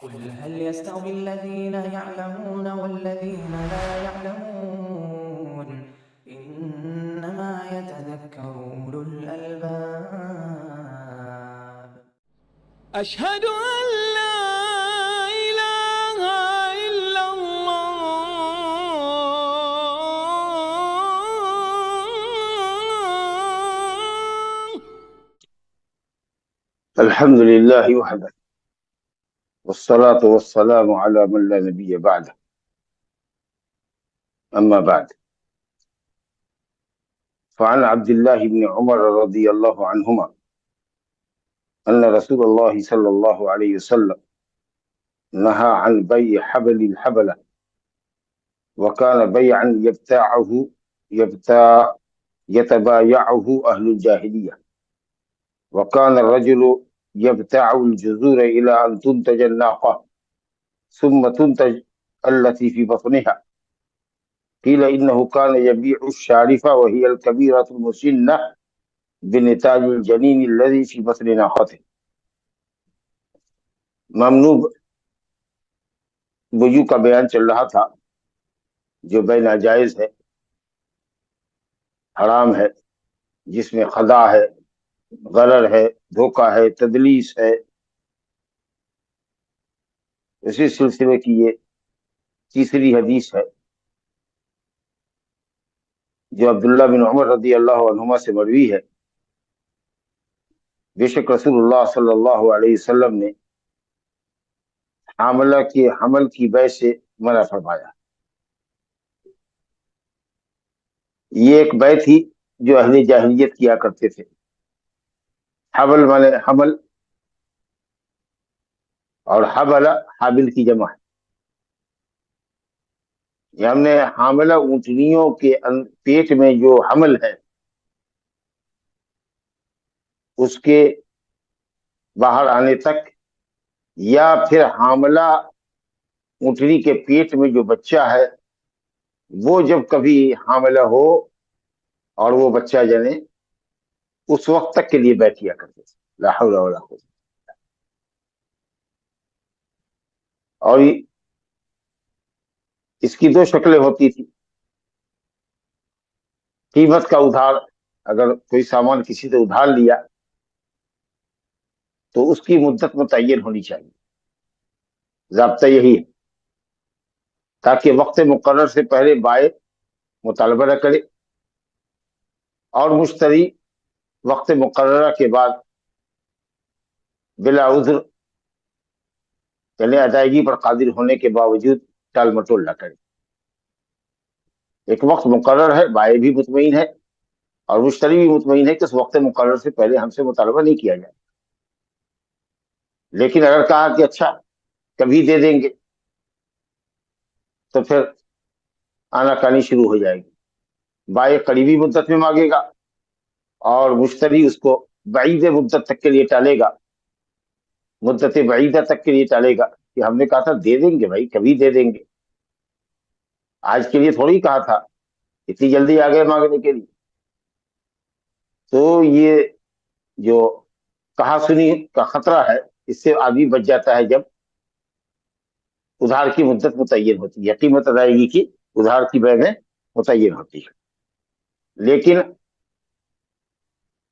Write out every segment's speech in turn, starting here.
قل هل يستوي الذين يعلمون والذين لا يعلمون إنما يتذكر أولو الألباب. أشهد أن لا إله إلا الله. الحمد لله وحده والصلاة والسلام على من لا نبي بعده أما بعد فعن عبد الله بن عمر رضي الله عنهما أن رسول الله صلى الله عليه وسلم نهى عن بيع حبل الحبلة وكان بيعا يتبايعه أهل الجاهلية وكان الرجل يبتاع الجذور إلى أن تنتج الناقة ثم تنتج التي في بطنها قيل إنه كان يبيع الشارفة وهي الكبيرة المسنة بنتاج الجنين الذي في بطن ناقته. ممنوع بجو کا بیان چل رہا تھا جو بے ناجائز ہے، حرام ہے، جس میں خداع ہے، غرر ہے، دھوکہ ہے، تدلیس ہے. اسی سلسلے کی یہ تیسری حدیث ہے جو عبداللہ بن عمر رضی اللہ عنہما سے مروی ہے. بے شک رسول اللہ صلی اللہ علیہ وسلم نے حاملہ کے حمل کی بے سے منع فرمایا. یہ ایک بے تھی جو اہل جاہلیت کیا کرتے تھے. حبل مانے حمل، اور حبل حابل کی جمع ہے. یہ ہم نے حاملہ اونٹنیوں کے پیٹ میں جو حمل ہے اس کے باہر آنے تک، یا پھر حاملہ اونٹنی کے پیٹ میں جو بچہ ہے وہ جب کبھی حاملہ ہو اور وہ بچہ جنے، اس وقت تک کے لیے بیع کیا کرتے تھے. لا حول ولا قوت. اور اس کی دو شکلیں ہوتی تھی. قیمت کا ادھار، اگر کوئی سامان کسی سے ادھار لیا تو اس کی مدت متعین ہونی چاہیے. ضابطہ یہی ہے تاکہ وقت مقرر سے پہلے بائع مطالبہ نہ کرے اور مشتری وقت مقررہ کے بعد بلا عذر، یعنی ادائیگی پر قادر ہونے کے باوجود ٹال مٹول نہ کرے. ایک وقت مقرر ہے، بائع بھی مطمئن ہے اور مشتری بھی مطمئن ہے کہ اس وقت مقرر سے پہلے ہم سے مطالبہ نہیں کیا جائے. لیکن اگر کہا کہ اچھا کبھی دے دیں گے تو پھر آناکانی شروع ہو جائے گی. بائع قریبی مدت میں مانگے گا اور مشتری اس کو بعید مدت تک کے لیے ٹالے گا، مدت بعیدہ تک کے لیے ٹالے گا کہ ہم نے کہا تھا دے دیں گے بھائی، کبھی دے دیں گے، آج کے لیے تھوڑی کہا تھا، اتنی جلدی آ گئے مانگنے کے لیے. تو یہ جو کہا سنی کا خطرہ ہے، اس سے آدمی بچ جاتا ہے جب ادھار کی مدت متعین ہوتی ہے، قیمت ادائیگی کی ادھار کی بے میں متعین ہوتی ہے. لیکن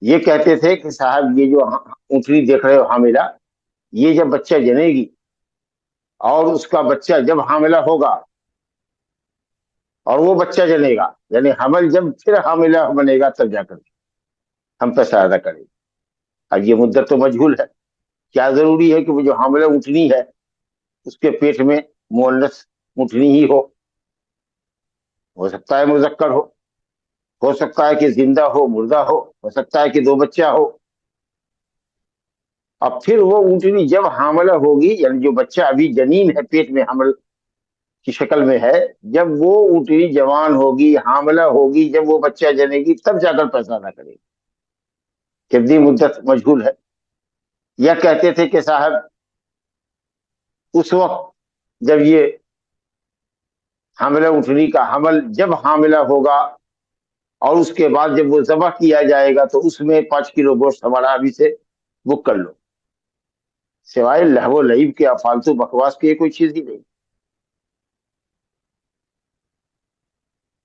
یہ کہتے تھے کہ صاحب یہ جو اونٹنی دیکھ رہے ہو حاملہ، یہ جب بچہ جنے گی اور اس کا بچہ جب حاملہ ہوگا اور وہ بچہ جنے گا، یعنی حمل جب پھر حاملہ بنے گا تب جا کر ہم پیسہ ادا کریں گے. اب یہ مدت تو مجہول ہے. کیا ضروری ہے کہ وہ جو حاملہ اونٹنی ہے اس کے پیٹ میں مؤنث اونٹنی ہی ہو سکتا ہے مذکر ہو سکتا ہے کہ زندہ ہو، مردہ ہو سکتا ہے کہ دو بچہ ہو. اب پھر وہ اونٹنی جب حاملہ ہوگی، یعنی جو بچہ ابھی جنین ہے پیٹ میں حمل کی شکل میں ہے، جب وہ اونٹنی جوان ہوگی، حاملہ ہوگی، جب وہ بچہ جنے گی تب جا کر پیسہ ادا کرے گی. کتنی مدت مجہول ہے. یا کہتے تھے کہ صاحب اس وقت جب یہ حاملہ اونٹنی کا حمل جب حاملہ ہوگا اور اس کے بعد جب وہ ذبح کیا جائے گا تو اس میں 5 کلو گوشت ہمارا ابھی سے بک کر لو. سوائے لہو و لعب کے، فالتو بکواس کے کوئی چیز ہی نہیں.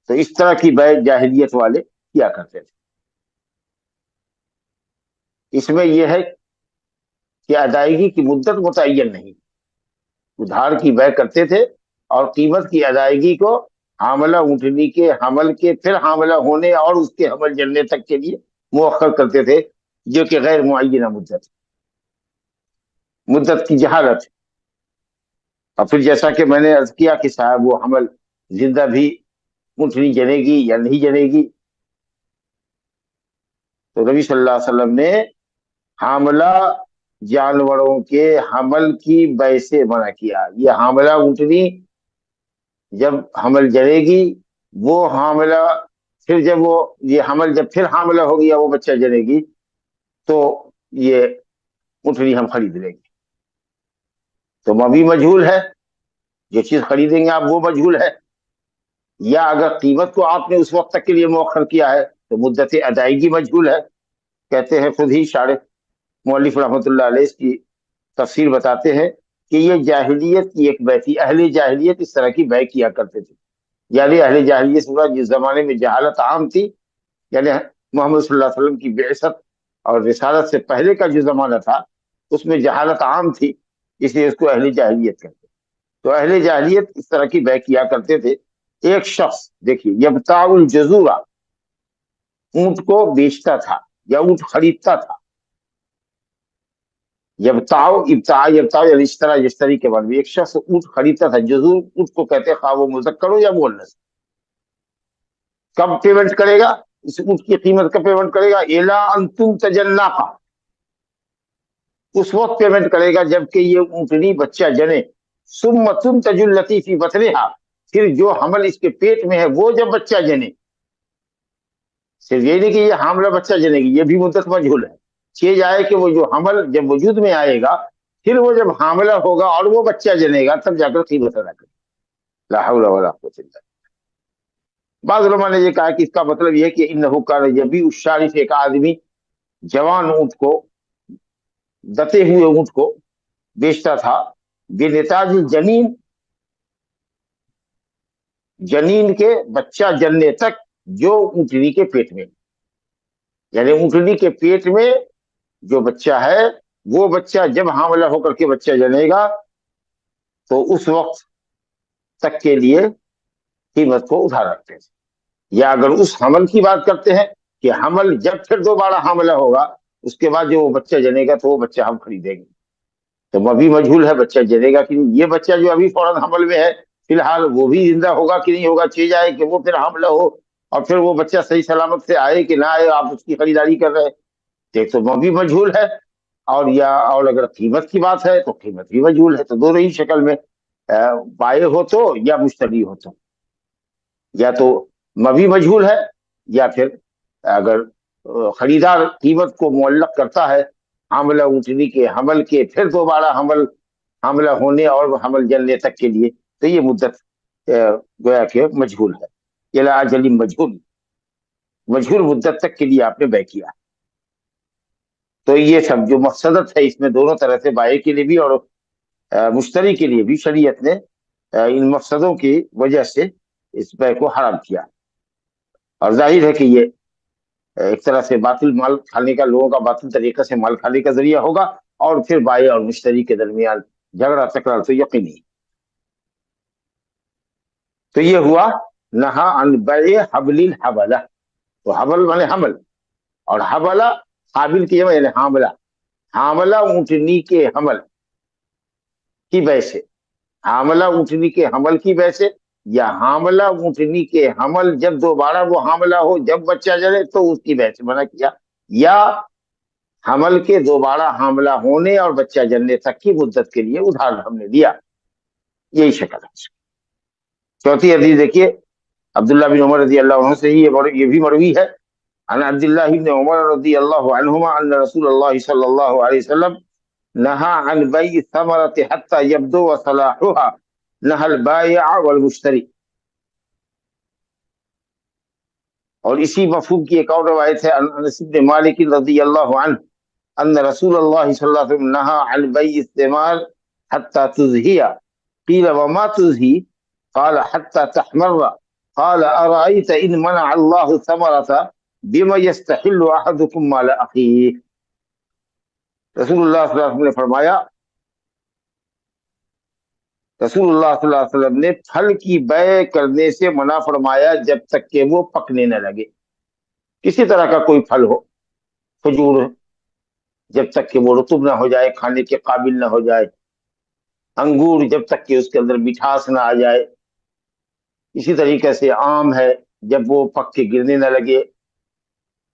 تو اس طرح کی بیع جاہلیت والے کیا کرتے تھے. اس میں یہ ہے کہ ادائیگی کی مدت متعین نہیں، ادھار کی بیع کرتے تھے اور قیمت کی ادائیگی کو حاملہ اونٹنی کے حمل کے پھر حاملہ ہونے اور اس کے حمل جننے تک کے لیے مؤخر کرتے تھے، جو کہ غیر معینہ مدت کی جہالت. اور پھر جیسا کہ میں نے عرض کیا کہ صاحب وہ حمل زندہ بھی اونٹنی جنے گی یا نہیں جنے گی. تو نبی صلی اللہ علیہ وسلم نے حاملہ جانوروں کے حمل کی بیع سے منع کیا. یہ حاملہ اونٹنی جب حمل جنے گی، وہ حاملہ پھر جب وہ یہ حمل جب پھر حاملہ ہو گیا وہ بچہ جنے گی، تو یہ اونٹنی ہم خرید لیں گے. تو مبی مجہول ہے، جو چیز خریدیں گے آپ وہ مجہول ہے. یا اگر قیمت کو آپ نے اس وقت تک کے لیے مؤخر کیا ہے تو مدت ادائیگی مجہول ہے. کہتے ہیں خود ہی شارح مؤلف رحمۃ اللہ علیہ اس کی تفسیر بتاتے ہیں کہ یہ جاہلیت کی ایک بیع تھی. اہل جاہلیت اس طرح کی بیع کیا کرتے تھے. یعنی اہل جاہلیت سے جس زمانے میں جہالت عام تھی، یعنی محمد صلی اللہ علیہ وسلم کی بعثت اور رسالت سے پہلے کا جو زمانہ تھا اس میں جہالت عام تھی، اس لیے اس کو اہل جاہلیت کہتے. تو اہل جاہلیت اس طرح کی بیع کیا کرتے تھے. ایک شخص دیکھیے یبتاع الجزور، اونٹ کو بیچتا تھا یا اونٹ خریدتا تھا. ابتاع یعنی اشتری کے بعد ایک شخص اونٹ خریدتا تھا. جزور اونٹ کو کہتے ہیں، خواہ وہ مذکر ہو یا مؤنث. کب پیمنٹ کرے گا؟ اس اونٹ کی قیمت کا پیمنٹ کرے گا الا ان تنتج الناقہ، اس وقت پیمنٹ کرے گا جبکہ یہ اونٹنی بچہ جنے. ثم تنتج التی فی بطنها، پھر جو حمل اس کے پیٹ میں ہے وہ جب بچہ جنے. صرف یہ نہیں کہ یہ حاملہ بچہ جنے گی، یہ بھی مدت مجہول ہے. چیز آئے کہ وہ جو حمل جب وجود میں آئے گا، پھر وہ جب حاملہ ہوگا اور وہ بچہ جنے گا، تب جا کر قیمت ادا کرے. لا حول ولا قوت الا باللہ. بعض علماء نے یہ کہا کہ اس کا مطلب یہ ہے کہ انہ کان یبیع الشارف، ایک آدمی جوان اونٹ کو، دتے ہوئے اونٹ کو بیچتا تھا. بنتاج الجنین، جنین کے بچہ جننے تک، جو اونٹنی کے پیٹ میں، یعنی اونٹنی کے پیٹ میں جو بچہ ہے وہ بچہ جب حاملہ ہو کر کے بچہ جنے گا تو اس وقت تک کے لیے قیمت کو ادھار رکھتے ہیں. یا اگر اس حمل کی بات کرتے ہیں کہ حمل جب پھر دوبارہ حاملہ ہوگا اس کے بعد جو وہ بچہ جنے گا تو وہ بچہ ہم خریدیں گے. تو ابھی مجہول ہے بچہ جنے گا کہ نہیں. یہ بچہ جو ابھی فوراً حمل میں ہے فی الحال وہ بھی زندہ ہوگا کہ نہیں ہوگا. چیز آئے کہ وہ پھر حاملہ ہو اور پھر وہ بچہ صحیح سلامت سے آئے کہ نہ آئے، آپ اس کی خریداری کر رہے ہیں، تو وہ بھی مجہول ہے. اور اگر قیمت کی بات ہے تو قیمت بھی مجہول ہے. تو دونوں ہی شکل میں بائع ہو تو یا مشتری ہو تو، یا تو مبی مجہول ہے یا پھر اگر خریدار قیمت کو معلق کرتا ہے حاملہ اونٹنی کے حمل کے پھر دوبارہ حاملہ ہونے اور حمل جننے تک کے لیے، تو یہ مدت گویا کہ مجہول ہے. الی اجل مجہول مدت تک کے لیے آپ نے بیع کیا. تو یہ سب جو مقصدت ہے اس میں دونوں طرح سے، بائع کے لیے بھی اور مشتری کے لیے بھی، شریعت نے ان مقصدوں کی وجہ سے اس بیع کو حرام کیا. اور ظاہر ہے کہ یہ ایک طرح سے باطل مال کھانے کا، لوگوں کا باطل طریقے سے مال کھانے کا ذریعہ ہوگا، اور پھر بائع اور مشتری کے درمیان جھگڑا تکرار تو یقینی. تو یہ ہوا نہا عن بیع حبل الحبلہ. تو حبل مانے حمل، اور حبلہ حابل کی جمع یعنی حاملہ. حاملہ اونٹنی کے حمل کی بیع سے، حاملہ اونٹنی کے حمل کی بیع سے، یا حاملہ اونٹنی کے حمل جب دوبارہ وہ حاملہ ہو جب بچہ جنے تو اس کی بیع سے منع کیا، یا حمل کے دوبارہ حاملہ ہونے اور بچہ جننے تک کی مدت کے لیے ادھار ہم نے دیا. یہی شکل ہے. چوتھی حدیث دیکھیے، عبداللہ بن عمر رضی اللہ عنہ سے ہی یہ بھی مروی ہے. عن عبداللہ بن عمر رضی اللہ عنہما ان رسول اللہ صلی اللہ علیہ وسلم نہا عن بیع الثمرۃ حتی یبدو صلاحها، نہا البائع والمشتری. اور اسی مفہوم کی ایک اور روایت ہے انس بن مالک رضی اللہ عنہ ان رسول اللہ صلی اللہ علیہ وسلم نہا عن بیع الثمار حتى تزهي قیل وما تزهي قال حتى تحمر قال ارأيت ان منع الله الثمرة بما يستحل احدكم مال اخيه. رسول اللہ صلی اللہ علیہ وسلم نے فرمایا، رسول اللہ صلی اللہ علیہ وسلم نے پھل کی بیع کرنے سے منع فرمایا جب تک کہ وہ پکنے نہ لگے. کسی طرح کا کوئی پھل ہو، کھجور، جب تک کہ وہ رطب نہ ہو جائے، کھانے کے قابل نہ ہو جائے، انگور جب تک کہ اس کے اندر مٹھاس نہ آ جائے، اسی طریقے سے آم ہے، جب وہ پک کے گرنے نہ لگے،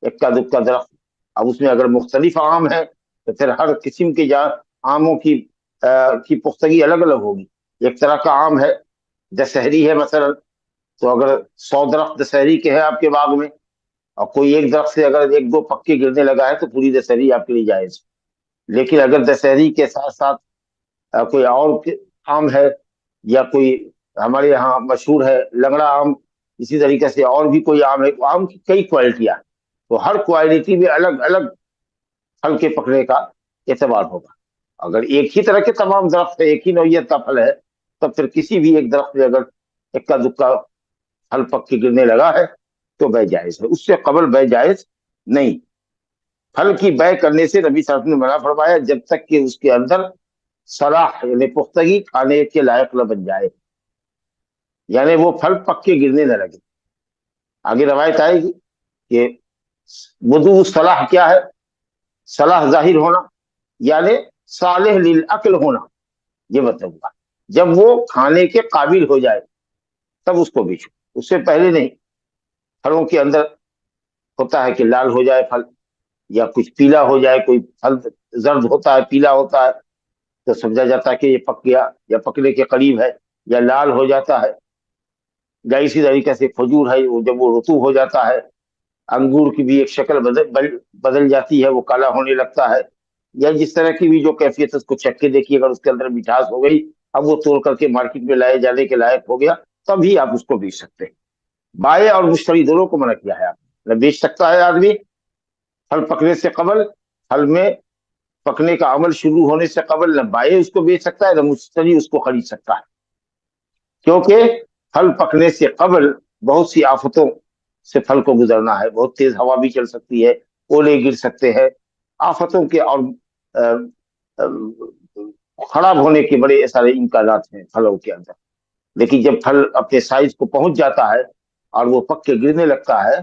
اکا دکا درخت. اب اس میں اگر مختلف آم ہے تو پھر ہر قسم کے آموں کی پختگی الگ الگ ہوگی. ایک طرح کا آم ہے، دسہری ہے مثلا، تو اگر 100 درخت دسہری کے ہیں آپ کے باغ میں، اور کوئی ایک درخت سے اگر 1-2 پکے گرنے لگا ہے تو پوری دسہری آپ کے لیے جائز. لیکن اگر دسہری کے ساتھ ساتھ کوئی اور آم ہے، یا کوئی ہمارے یہاں مشہور ہے لنگڑا آم، اسی طریقے سے اور بھی کوئی آم ہے، آم کی کئی کوالٹیاں، تو ہر کوالٹی میں الگ الگ پھل کے پکنے کا اعتبار ہوگا. اگر ایک ہی طرح کے تمام درخت ہے، ایک ہی نوعیت کا پھل ہے، تب پھر کسی بھی ایک درخت میں اگر اکا دکا پھل پک کے گرنے لگا ہے تو بیع جائز ہے، اس سے قبل بیع جائز نہیں. پھل کی بیع کرنے سے نبی صلی اللہ علیہ وسلم نے منع فرمایا جب تک کہ اس کے اندر صلاح یعنی پختگی کھانے کے لائق نہ بن جائے، یعنی وہ پھل پک کے گرنے نہ لگے. آگے روایت آئے گی کہ وضو صلاح کیا ہے؟ صلاح ظاہر ہونا، یعنی صالح للعقل ہونا، یہ مطلب ہوا جب وہ کھانے کے قابل ہو جائے تب اس کو بیچو، اس سے پہلے نہیں. پھلوں کے اندر ہوتا ہے کہ لال ہو جائے پھل، یا کچھ پیلا ہو جائے، کوئی پھل زرد ہوتا ہے، پیلا ہوتا ہے، تو سمجھا جاتا ہے کہ یہ پک گیا یا پکنے کے قریب ہے، یا لال ہو جاتا ہے. یا اسی طریقے سے کھجور ہے، وہ جب وہ رطوب ہو جاتا ہے، انگور کی بھی ایک شکل بدل جاتی ہے، وہ کالا ہونے لگتا ہے، یا جس طرح کی بھی جو کیفیت اس کو چکھ کے دیکھیے، اگر اس کے اندر مٹھاس ہو گئی، اب وہ توڑ کر کے مارکیٹ میں لائے جانے کے لائق ہو گیا، تب ہی آپ اس کو بیچ سکتے ہیں. بائع اور مشتری دونوں کو منع کیا ہے. آپ نہ بیچ سکتا ہے آدمی پھل پکنے سے قبل، پھل میں پکنے کا عمل شروع ہونے سے قبل، نہ بائع اس کو بیچ سکتا ہے، نہ مشتری اس کو خرید سکتا ہے، کیونکہ پھل پکنے سے قبل بہت سی آفتوں سے پھل کو گزرنا ہے. بہت تیز ہوا بھی چل سکتی ہے، اولے گر سکتے ہیں، آفتوں کے اور خراب ہونے کے بڑے سارے امکانات ہیں پھلوں کے اندر. لیکن جب پھل اپنے سائز کو پہنچ جاتا ہے اور وہ پک کے گرنے لگتا ہے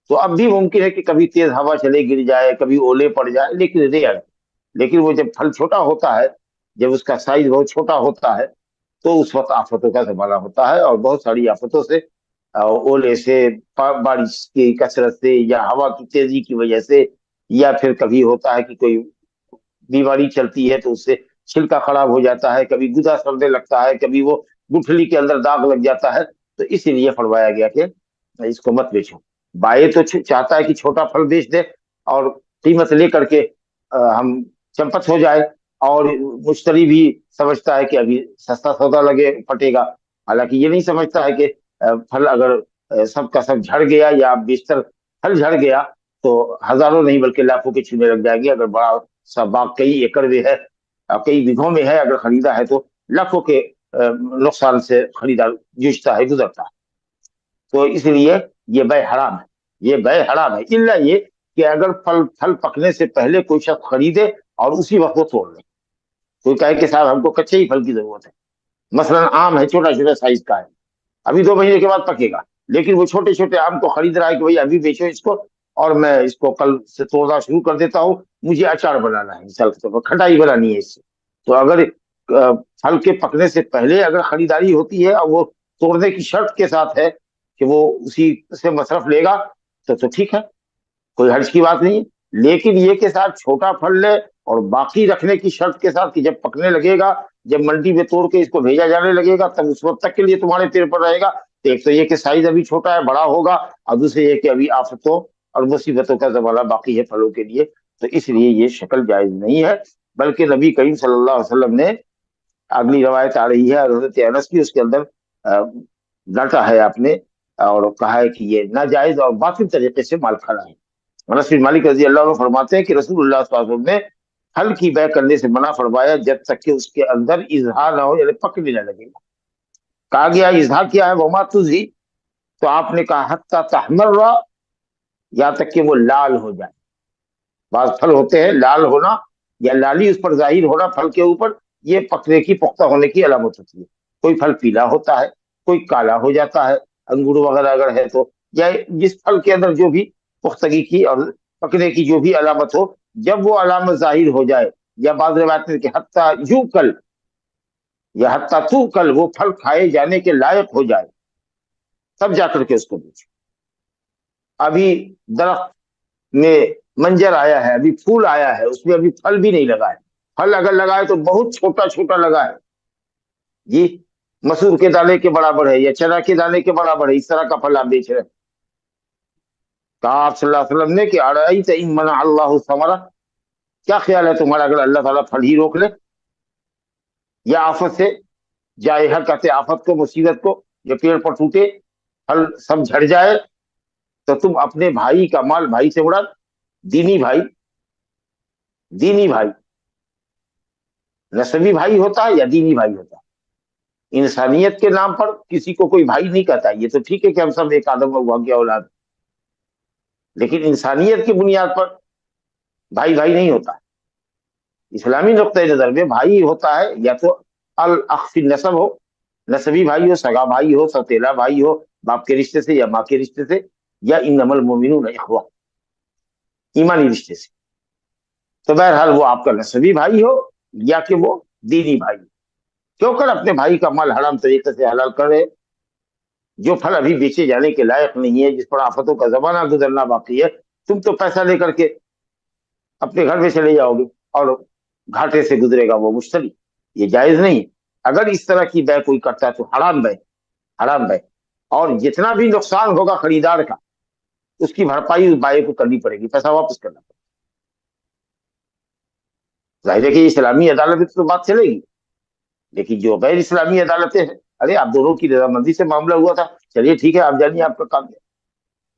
تو اب بھی ممکن ہے کہ کبھی تیز ہوا چلے گر جائے، کبھی اولے پڑ جائے، لیکن ریئر. لیکن وہ جب پھل چھوٹا ہوتا ہے، جب اس کا سائز بہت چھوٹا ہوتا ہے، تو اس وقت آفتوں کا زمانہ ہوتا ہے، اور بہت ساری آفتوں سے، اولے سے، بارش کی کثرت سے، یا ہوا کی تیزی کی وجہ سے، یا پھر کبھی ہوتا ہے کہ کوئی بیماری چلتی ہے تو اس سے چھلکا خراب ہو جاتا ہے، کبھی گدا سڑنے لگتا ہے، کبھی وہ گٹھلی کے اندر داغ لگ جاتا ہے، تو اسی لیے فرمایا گیا کہ اس کو مت بیچو. بائع تو چاہتا ہے کہ چھوٹا پھل بیچ دے اور قیمت لے کر کے ہم چمپت ہو جائے، اور مشتری بھی سمجھتا ہے کہ ابھی سستا سودا لگے پٹے گا. حالانکہ یہ نہیں سمجھتا ہے کہ پھل اگر سب کا سب جھڑ گیا یا بیشتر پھل جھڑ گیا تو ہزاروں نہیں بلکہ لاکھوں کے چھونے لگ جائیں گے. اگر بڑا سا باغ کئی ایکڑ میں ہے، کئی بیگھوں میں ہے، اگر خریدا ہے تو لاکھوں کے نقصان سے خریدار جوجھتا ہے، گزرتا ہے. تو اس لیے یہ بیع حرام ہے، یہ بیع حرام ہے، الا یہ کہ اگر پھل پکنے سے پہلے کوئی شخص خریدے اور اسی وقت وہ توڑ لے. کوئی کہے کہ صاحب ہم کو کچے ہی پھل کی ضرورت ہے، مثلا آم ہے، چھوٹا چھوٹا سائز کا ہے، ابھی 2 مہینے کے بعد پکے گا، لیکن وہ چھوٹے چھوٹے آم کو خرید رہا ہے کہ بھائی ابھی بیچو اس کو، اور میں اس کو کل سے توڑنا شروع کر دیتا ہوں، مجھے اچار بنانا ہے، مثال کے طور پر کھٹائی بنانی ہے اس سے. تو اگر پھل کے پکنے سے پہلے اگر خریداری ہوتی ہے اور وہ توڑنے کی شرط کے ساتھ ہے کہ وہ اسی سے مصرف لے گا تو ٹھیک ہے، کوئی حرج کی بات نہیں. لیکن یہ کہ ساتھ چھوٹا پھل لے اور باقی رکھنے کی شرط کے ساتھ کہ جب پکنے لگے گا، جب منڈی میں توڑ کے اس کو بھیجا جانے لگے گا، تب اس وقت تک کے لیے تمہارے پیر پر رہے گا. ایک تو یہ کہ سائز ابھی چھوٹا ہے، بڑا ہوگا، اور دوسرے یہ کہ ابھی آفتوں اور مصیبتوں کا زمانہ باقی ہے پھلوں کے لیے. تو اس لیے یہ شکل جائز نہیں ہے. بلکہ نبی کریم صلی اللہ علیہ وسلم نے، اگلی روایت آ رہی ہے حضرت انس کی، اس کے اندر ڈانٹا ہے آپ نے اور کہا ہے کہ یہ ناجائز اور باطل طریقے سے مال کھانا ہے. انس بن مالک رضی اللہ عنہ فرماتے ہیں کہ رسول اللہ صلی اللہ علیہ وسلم نے پھل کی بیع کرنے سے منع فرمایا جب تک کہ اس کے اندر اظہار نہ ہو، یعنی پکنے نہ لگے. کہا گیا اظہار کیا ہے؟ وما تزہی، تو آپ نے کہا حتی تحمر، یہاں تک کہ وہ لال ہو جائے. بعض پھل ہوتے ہیں لال ہونا یا لالی اس پر ظاہر ہونا پھل کے اوپر، یہ پکنے کی، پختہ ہونے کی علامت ہوتی ہے. کوئی پھل پیلا ہوتا ہے، کوئی کالا ہو جاتا ہے، انگور وغیرہ اگر ہے تو، یا جس پھل کے اندر جو بھی پختگی کی اور پکنے کی جو بھی علامت ہو، جب وہ علامت ظاہر ہو جائے، یا بعض روایت میں کہ حتیٰ یو کل یا حتیٰ تو کل، وہ پھل کھائے جانے کے لائق ہو جائے، تب جا کر کے اس کو بیچو. ابھی درخت میں منجر آیا ہے، ابھی پھول آیا ہے، اس میں ابھی پھل بھی نہیں لگا ہے. پھل اگر لگا ہے تو بہت چھوٹا چھوٹا لگا ہے، جی مسور کے دانے کے برابر ہے یا چنا کے دانے کے برابر ہے، اس طرح کا پھل آپ بیچ رہے ہیں. کہا آپ صلی اللہ علیہ وسلم نے کہ ارأیت ان منع اللہ الثمرہ، کیا خیال ہے تمہارا اگر اللہ تعالیٰ پھل ہی روک لے، یا آفت سے، جائحہ کہتے آفت کو، مصیبت کو، جو پیڑ پر ٹوٹے پھل سب جھڑ جائے، تو تم اپنے بھائی کا مال، بھائی سے مراد دینی بھائی، دینی بھائی نسبی بھائی ہوتا ہے یا دینی بھائی ہوتا ہے. انسانیت کے نام پر کسی کو کوئی بھائی نہیں کہتا. یہ تو ٹھیک ہے کہ ہم سب ایک آدم و حوا کی اولاد، لیکن انسانیت کی بنیاد پر بھائی بھائی نہیں ہوتا. اسلامی نقطۂ نظر میں بھائی ہوتا ہے یا تو الاخ فی النسب ہو، نسبی بھائی ہو، سگا بھائی ہو، سوتیلا بھائی ہو باپ کے رشتے سے یا ماں کے رشتے سے، یا انما المؤمنون اخوہ، ایمانی رشتے سے. تو بہرحال وہ آپ کا نسبی بھائی ہو یا کہ وہ دینی بھائی، کیوں کر اپنے بھائی کا مال حرام طریقے سے حلال کر رہے. جو پھل ابھی بیچے جانے کے لائق نہیں ہے، جس پر آفتوں کا زمانہ گزرنا باقی ہے، تم تو پیسہ لے کر کے اپنے گھر میں چلے جاؤ گے اور گھاٹے سے گزرے گا وہ مشتری. یہ جائز نہیں. اگر اس طرح کی بیع کوئی کرتا ہے تو حرام بیع، حرام بیع. اور جتنا بھی نقصان ہوگا خریدار کا، اس کی بھرپائی اس بائع کو کرنی پڑے گی، پیسہ واپس کرنا پڑے گا. ظاہر ہے کہ اسلامی عدالت میں تو بات چلے گی، لیکن جو غیر اسلامی عدالتیں ہیں، ارے آپ دونوں کی رضامندی سے معاملہ ہوا تھا، چلیے ٹھیک ہے آپ جانیے آپ کا کام ہے.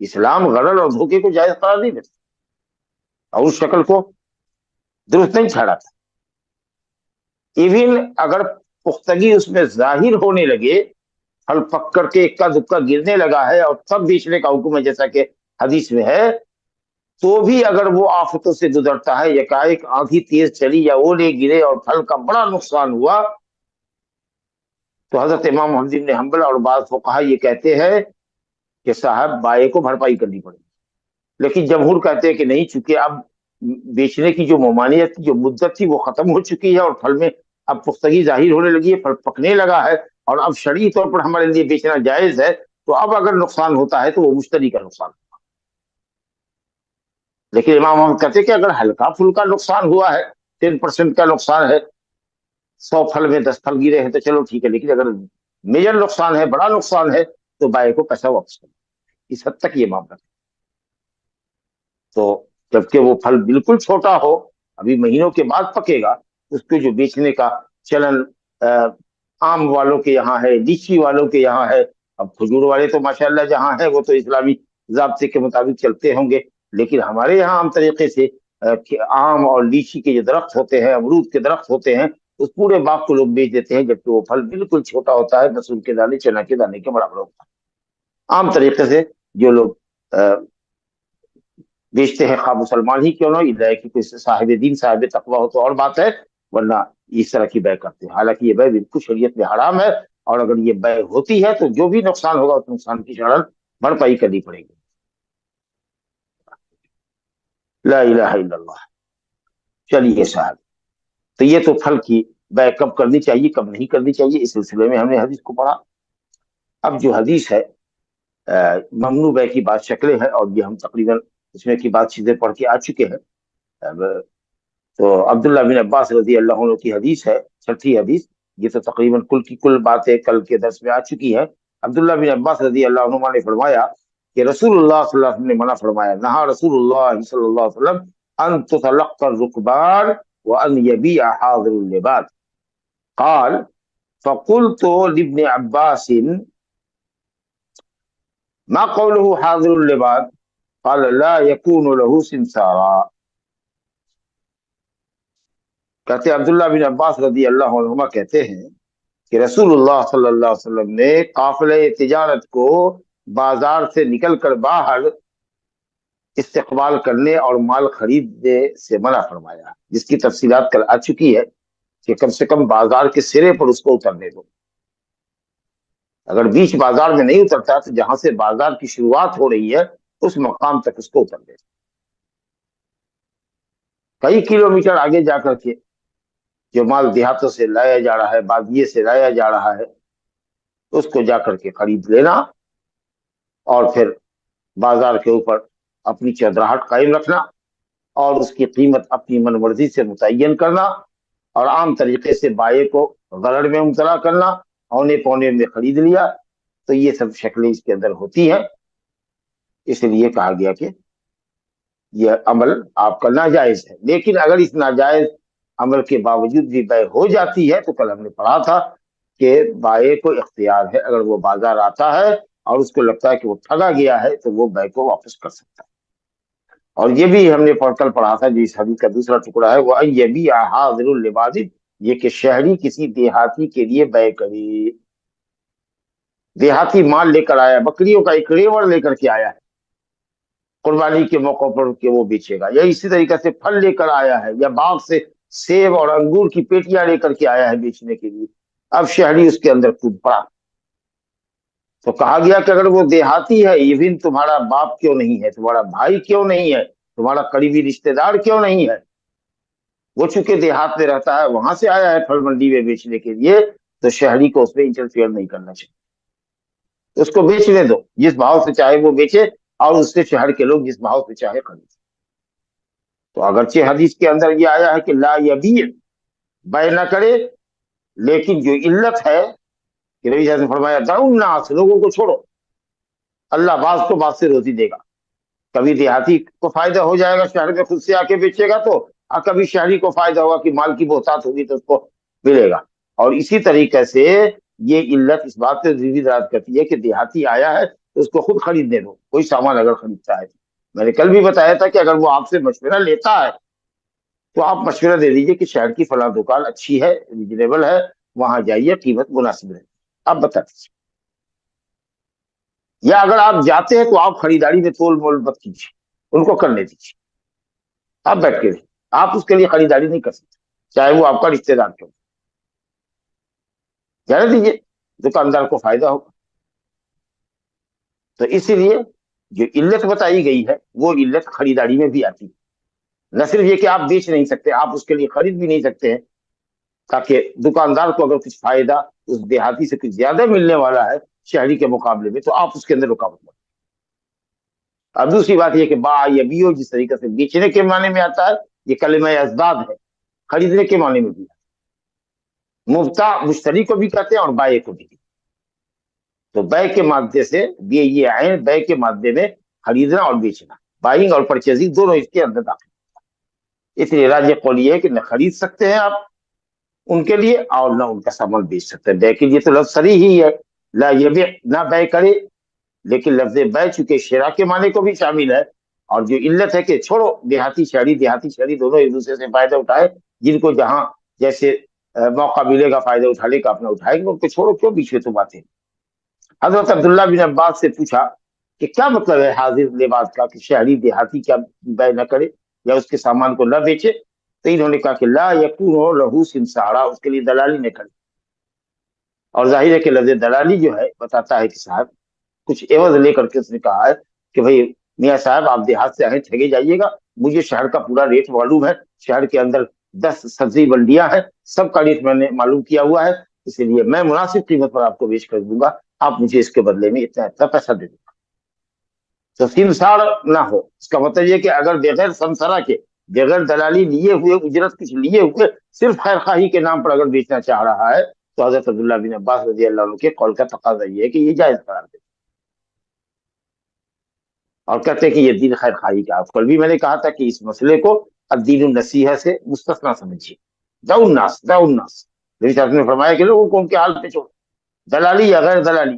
اسلام غرر اور دھوکے کو جائز قرار نہیں دیتا، اور اس شکل کو درست نہیں چھاڑا تھا. ایون اگر پختگی اس میں ظاہر ہونے لگے، پھل پک کر کے اکا دکا گرنے لگا ہے اور تب بیچنے کا حکم ہے جیسا کہ حدیث میں ہے، تو بھی اگر وہ آفتوں سے گزرتا ہے، یکایک آندھی تیز چلی یا اولے گرے اور پھل کا بڑا نقصان ہوا، تو حضرت امام محمد بن حنبل اور بعض فقہا یہ کہتے ہیں کہ صاحب بائع کو بھرپائی کرنی پڑے گی. لیکن جمہور کہتے ہیں کہ نہیں، چونکہ اب بیچنے کی جو ممانعت کی جو مدت تھی وہ ختم ہو چکی ہے، اور پھل میں اب پختگی ظاہر ہونے لگی ہے، پھل پکنے لگا ہے، اور اب شرعی طور پر ہمارے لیے بیچنا جائز ہے، تو اب اگر نقصان ہوتا ہے تو وہ مشتری کا نقصان ہوگا. لیکن امام محمد کہتے ہیں کہ اگر ہلکا پھلکا نقصان ہوا ہے، 10% کا نقصان ہے، 100 پھل میں 10 پھل گرے ہیں تو چلو ٹھیک ہے، لیکن اگر میجر نقصان ہے، بڑا نقصان ہے، تو بائع کو پیسہ واپس کرنا. اس حد تک یہ معاملہ ہے. تو جبکہ وہ پھل بالکل چھوٹا ہو، ابھی مہینوں کے بعد پکے گا، اس کو جو بیچنے کا چلن آم والوں کے یہاں ہے، لیچی والوں کے یہاں ہے. اب کھجور والے تو ماشاءاللہ جہاں ہے وہ تو اسلامی ضابطے کے مطابق چلتے ہوں گے، لیکن ہمارے یہاں عام طریقے سے آم اور لیچی کے جو درخت ہوتے ہیں، امرود کے درخت ہوتے ہیں، اس پورے باغ کو لوگ بیچ دیتے ہیں، جبکہ وہ پھل بالکل چھوٹا ہوتا ہے، مسور کے دانے، چنا کے دانے کے برابر ہوتا ہے. عام طریقے سے جو لوگ بیچتے ہیں، خواہ مسلمان ہی کیوں نہ، اللہ کی کوئی صاحب دین صاحب تقویٰ ہو تو اور بات ہے، ورنہ اس طرح کی بیع کرتے ہیں. حالانکہ یہ بیع بالکل شریعت میں حرام ہے، اور اگر یہ بیع ہوتی ہے تو جو بھی نقصان ہوگا اس نقصان کی شرح بھرپائی کرنی پڑے گی. لا الہ الا اللہ. چلیے صاحب، تو یہ تو پھل کی بیع کب کرنی چاہیے کب نہیں کرنی چاہیے، اس سلسلے میں ہم نے حدیث کو پڑھا. اب جو حدیث ہے ممنوع بیع کی بات شکلیں ہیں، اور یہ ہم تقریباً اس میں کی بات چیزیں پڑھ کے آ چکے ہیں. تو عبداللہ بن عباس رضی اللہ عنہ کی حدیث ہے، چھٹی حدیث. یہ تو تقریباً کل کی کل باتیں کل کے درس میں آ چکی ہے. عبداللہ بن عباس رضی اللہ عنہ نے فرمایا کہ رسول اللہ صلی اللہ علیہ وسلم نے منع فرمایا، نہا رسول اللہ صلی اللہ علیہ وسلم ان تطلق الرکبان وان یبیع حاضر اللباد. قال فقلت لابن عباس ما قوله حاضر اللباد؟ قال لا يكون له سمسارا. کہتے عبداللہ بن عباس رضی اللہ عنہما کہتے ہیں کہ رسول اللہ صلی اللہ علیہ وسلم نے قافلہ تجارت کو بازار سے نکل کر باہر استقبال کرنے اور مال خریدنے سے منع فرمایا، جس کی تفصیلات کل آ چکی ہے کہ کم سے کم بازار کے سرے پر اس کو اترنے دو. اگر بیچ بازار میں نہیں اترتا تو جہاں سے بازار کی شروعات ہو رہی ہے اس مقام تک اس کو اتر دے. کئی کلومیٹر آگے جا کر کے جو مال دیہاتوں سے لایا جا رہا ہے، بادیے سے لایا جا رہا ہے، اس کو جا کر کے خرید لینا اور پھر بازار کے اوپر اپنی چدراہٹ قائم رکھنا اور اس کی قیمت اپنی من مرضی سے متعین کرنا اور عام طریقے سے بائے کو غرر میں مبتلا کرنا، اونے پونے میں خرید لیا، تو یہ سب شکلیں اس کے اندر ہوتی ہیں. اس لیے کہا گیا کہ یہ عمل آپ کا ناجائز ہے. لیکن اگر اس ناجائز عمل کے باوجود بھی بے ہو جاتی ہے تو کل ہم نے پڑھا تھا کہ بائے کو اختیار ہے، اگر وہ بازار آتا ہے اور اس کو لگتا ہے کہ وہ ٹھگا گیا ہے تو وہ بے کو واپس کر سکتا ہے. اور یہ بھی ہم نے کل پڑھا تھا جو اس حدیث کا دوسرا ٹکڑا ہے، وہ یبیع حاضر لبادر، یہ کہ شہری کسی دیہاتی کے لیے بے کرے. دیہاتی مال لے کر آیا، بکریوں کا ایک ریوڑ لے کر کے آیا ہے قربانی کے موقع پر کہ وہ بیچے گا، یا اسی طریقے سے پھل لے کر آیا ہے یا باغ سے سیب اور انگور کی پیٹیاں لے کر کے آیا ہے بیچنے کے لیے. اب شہری اس کے اندر کود پڑا تو کہا گیا کہ اگر وہ دیہاتی ہے، ایون تمہارا باپ کیوں نہیں ہے، تمہارا بھائی کیوں نہیں ہے، تمہارا قریبی رشتہ دار کیوں نہیں ہے، وہ چونکہ دیہات میں رہتا ہے، وہاں سے آیا ہے پھل منڈی میں بیچنے کے لیے، تو شہری کو اس میں انٹرفیئر نہیں کرنا چاہیے. اس کو بیچنے دو، جس بھاؤ سے چاہے وہ بیچے اور اس سے شہر کے لوگ جس بھاؤ سے چاہے خریدیں. تو اگرچہ حدیث کے اندر یہ آیا ہے کہ لا یبیع، بے نہ کرے، لیکن جو علت ہے کہ نبی صلی اللہ علیہ وسلم نے فرمایا دعوا الناس، لوگوں کو چھوڑو، اللہ بعض کو بعض سے روزی دے گا. کبھی دیہاتی کو فائدہ ہو جائے گا شہر میں خود سے آ کے بیچے گا تو، اور کبھی شہری کو فائدہ ہوگا کہ مال کی بہتات ہوگی تو اس کو ملے گا. اور اسی طریقے سے یہ علت اس بات سے بھی دلالت کرتی ہے کہ دیہاتی آیا ہے تو اس کو خود خریدنے دو. کوئی سامان اگر خریدتا ہے، میں نے کل بھی بتایا تھا کہ اگر وہ آپ سے مشورہ لیتا ہے تو آپ مشورہ دے دیجئے کہ شہر کی فلاں دکان اچھی ہے، ریجنیبل ہے، وہاں جائیے، قیمت مناسب ہے. آپ بتا دیجیے. یا اگر آپ جاتے ہیں تو آپ خریداری میں تول مول مت کیجیے، ان کو کرنے دیجیے. آپ بیٹھ کے آپ اس کے لیے خریداری نہیں کر سکتے، چاہے وہ آپ کا رشتے دار کیوں. جانے دیجیے، دکاندار کو فائدہ ہوگا. تو اسی لیے جو علت بتائی گئی ہے وہ علت خریداری میں بھی آتی ہے. نہ صرف یہ کہ آپ بیچ نہیں سکتے، آپ اس کے لیے خرید بھی نہیں سکتے ہیں، تاکہ دکاندار کو اگر کچھ فائدہ اس دیہاتی سے کچھ زیادہ ملنے والا ہے شہری کے مقابلے میں تو آپ اس کے اندر رکاوٹ مت. اور دوسری بات یہ کہ با یبیع جس طریقے سے بیچنے کے معنی میں آتا ہے، یہ کلمہ ازداد ہے، خریدنے کے معنی میں بھی آتا ہے. مبتاع مشتری کو بھی کہتے ہیں اور بائع کو بھی. تو بے کے مادے سے یہ عین بے کے مادے میں خریدنا اور بیچنا، بائنگ اور پرچیزنگ دونوں اس کے اندر داخل. اس لیے راجح قول یہ ہے کہ نہ خرید سکتے ہیں آپ ان کے لیے اور نہ ان کا سامان بیچ سکتے ہیں. بے کے لیے تو لفظ صریح ہی ہے، لا یبیع، نہ بے کرے، لیکن لفظ بے چونکہ شراء کے معنی کو بھی شامل ہے. اور جو علت ہے کہ چھوڑو، دیہاتی شہری دونوں ایک دوسرے سے فائدہ اٹھائے، جن کو جہاں جیسے موقع ملے گا فائدہ اٹھانے کا اپنا اٹھائے گا، ان کو چھوڑو، کیوں بیچ میں تو باتیں. حضرت عبداللہ بن عباس سے پوچھا کہ کیا مطلب ہے حاضر لباس کا، کہ شہری دیہاتی کیا بے نہ کرے یا اس کے سامان کو نہ بیچے. تو انہوں نے کہا کہ لا یکون لہ سمسارا، اس کے لیے دلالی نہ کرے. اور ظاہر ہے کہ لفظ دلالی جو ہے بتاتا ہے کہ صاحب کچھ عوض لے کر کے اس نے کہا ہے کہ بھئی میاں صاحب آپ دیہات سے آئے، ٹھگے جائیے گا، مجھے شہر کا پورا ریٹ معلوم ہے، شہر کے اندر 10 سبزی منڈیاں ہیں، سب کا ریٹ میں نے معلوم کیا ہوا ہے، اس لیے میں مناسب قیمت پر آپ کو بیچ کر دوں گا، آپ مجھے اس کے بدلے میں اتنا پیسہ دے دیں گا. تو سمسار نہ ہو، اس کا مطلب یہ کہ اگر بغیر سمسرہ کے، بغیر دلالی لیے ہوئے، اجرت کچھ لیے ہوئے، صرف خیر خواہی کے نام پر اگر بیچنا چاہ رہا ہے تو حضرت عبداللہ بن عباس رضی اللہ عنہ کے قول کا تقاضا یہ ہے کہ یہ جائز قرار دے. اور کہتے ہیں کہ یہ دین خیر خواہی کا. کل بھی میں نے کہا تھا کہ اس مسئلے کو الدین النصیحہ سے مستثنا سمجھیے. دعوا الناس، دعوا الناس، نبی صلی اللہ علیہ وسلم نے فرمایا کہ لوگوں کو ان کے حال پہ چھوڑو، دلالی یا غیر دلالی.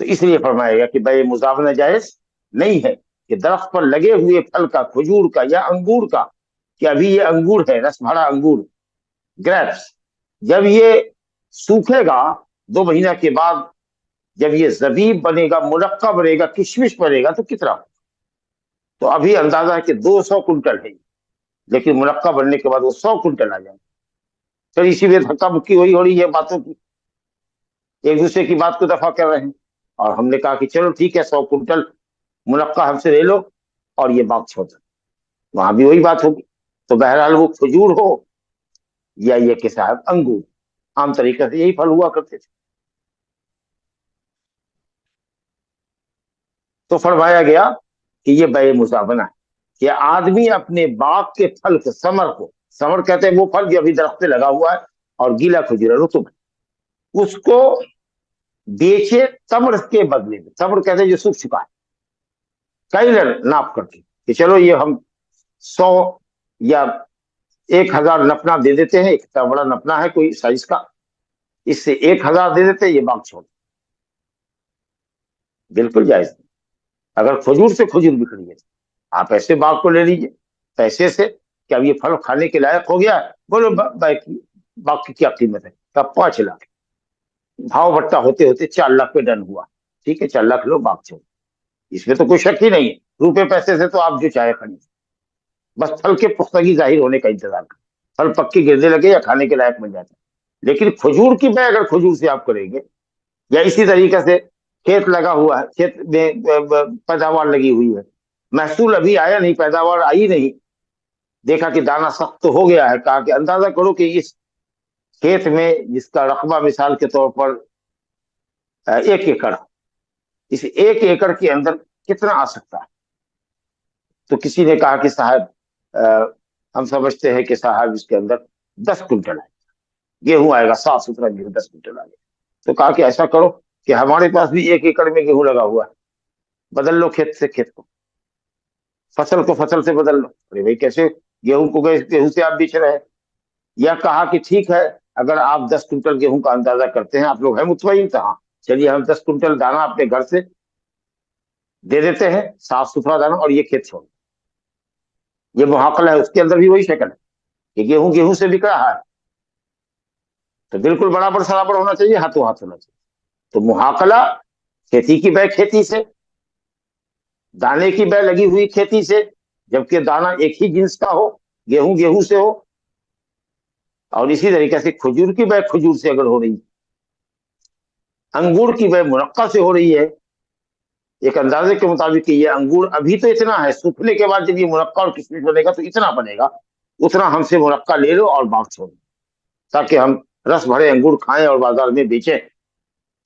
تو اس لیے فرمایا گیا کہ بے مزابنہ جائز نہیں ہے کہ درخت پر لگے ہوئے پھل کا، کھجور کا یا انگور کا، کہ ابھی یہ انگور ہے، رس بھرا انگور، گریپس، جب یہ سوکھے گا 2 مہینہ کے بعد، جب یہ زبیب بنے گا، منقع بنے گا، کشمش بنے گا، تو کتنا؟ تو ابھی اندازہ ہے کہ 200 کنٹل ہے، لیکن منقع بننے کے بعد وہ 100 کنٹل آ جائے گا۔ پھر اسی میں دھکا مکی ہوئی ہو رہی ہے باتوں کی، ایک دوسرے کی بات کو دفاع کر رہے ہیں، اور ہم نے کہا کہ چلو ٹھیک ہے 100 کنٹل منقع ہم سے لے لو اور یہ بات چھوڑ دو، وہاں بھی وہی بات ہوگی۔ تو بہرحال وہ کھجور ہو یا یہ کہ صاحب انگور، عام طریقے سے یہی پھل ہوا کرتے تھے۔ تو فرمایا گیا کہ یہ بے مزابنہ ہے کہ آدمی اپنے باغ کے پھل کو، ثمر کو، ثمر کہتے ہیں وہ پھل جو ابھی درخت پہ لگا ہوا ہے اور گیلا کھجور ہے، رطب ہے، اس کو بیچے تمر کے بدلے میں۔ تمر کہتے ہیں جو سوکھ چکا ہے، کیلر ناپ کر کے کہ چلو یہ ہم 100 یا 1000 نپنا دے دیتے ہیں، ایک اتنا بڑا نپنا ہے کوئی سائز کا، اس سے 1000 دے دیتے ہیں، یہ باغ چھوڑ، بالکل جائز نہیں۔ اگر کھجور سے کھجور بکڑی ہے آپ ایسے باغ کو لے لیجیے پیسے سے کہ اب یہ پھل کھانے کے لائق ہو گیا ہے، بولو باغ کی کیا قیمت ہے؟ کب 5 لاکھ، بھاؤ بٹا ہوتے ہوتے 4 لاکھ پہ ڈن ہوا، ٹھیک ہے 4 لاکھ لو باغ چھوڑ، اس میں تو کوئی شک ہی نہیں ہے، روپے پیسے سے تو آپ جو چاہے خرید، بس پھل کے پختگی ظاہر ہونے کا انتظار کریں، پھل پک کے گرنے لگے یا کھانے کے لائق بن جاتا ہے۔ لیکن کھجور کی بے اگر کھجور سے آپ کریں گے، یا اسی طریقے سے کھیت لگا ہوا ہے، کھیت میں پیداوار لگی ہوئی ہے، محصول ابھی آیا نہیں، پیداوار آئی نہیں، دیکھا کہ دانا سخت تو ہو گیا ہے، کہا کہ اندازہ کرو کہ اس کھیت میں جس کا رقبہ مثال کے طور پر 1 ایکڑ، اس 1 ایکڑ کے اندر کتنا آ سکتا ہے؟ تو کسی نے کہا کہ صاحب ہم سمجھتے ہیں کہ صاحب اس کے اندر 10 کنٹل آئے گا، گیہوں آئے گا، صاف ستھرا گیہوں 10 کنٹل آئے گا۔ تو کہا کہ ایسا کرو کہ ہمارے پاس بھی 1 ایکڑ میں گیہوں لگا ہوا ہے، بدل لو کھیت سے کھیت کو، فصل کو فصل سے بدل لو۔ ارے بھائی کیسے گیہوں کو گیہوں سے آپ بیچ رہے ہیں؟ یا کہا کہ ٹھیک ہے اگر آپ 10 کنٹل گیہوں کا اندازہ کرتے ہیں، آپ لوگ ہیں مطمئن؟ تو ہاں چلیے ہم 10 کنٹل دانا اپنے گھر سے دے دیتے ہیں، صاف ستھرا دانا، اور یہ کھیت چھوڑ، یہ محاقلہ ہے، اس کے اندر بھی وہی شکل ہے کہ گیہوں گیہوں سے بک رہا ہے، تو بالکل برابر سرابر ہونا چاہیے، ہاتھوں ہاتھ ہونا چاہیے۔ تو محاقلہ کھیتی کی بے کھیتی سے، دانے کی بے لگی ہوئی کھیتی سے، جبکہ دانا ایک ہی جنس کا ہو، گیہوں گیہوں سے ہو، اور اسی طریقے سے کھجور کی بے کھجور سے اگر ہو رہی، انگور کی بے منقع سے ہو رہی ہے، ایک اندازے کے مطابق کہ یہ انگور ابھی تو اتنا ہے، سوکھنے کے بعد جب یہ منقع اور کشمش بنے گا تو اتنا بنے گا، اتنا ہم سے منقع لے لو اور باغ چھوڑو تاکہ ہم رس بھرے انگور کھائیں اور بازار میں بیچیں۔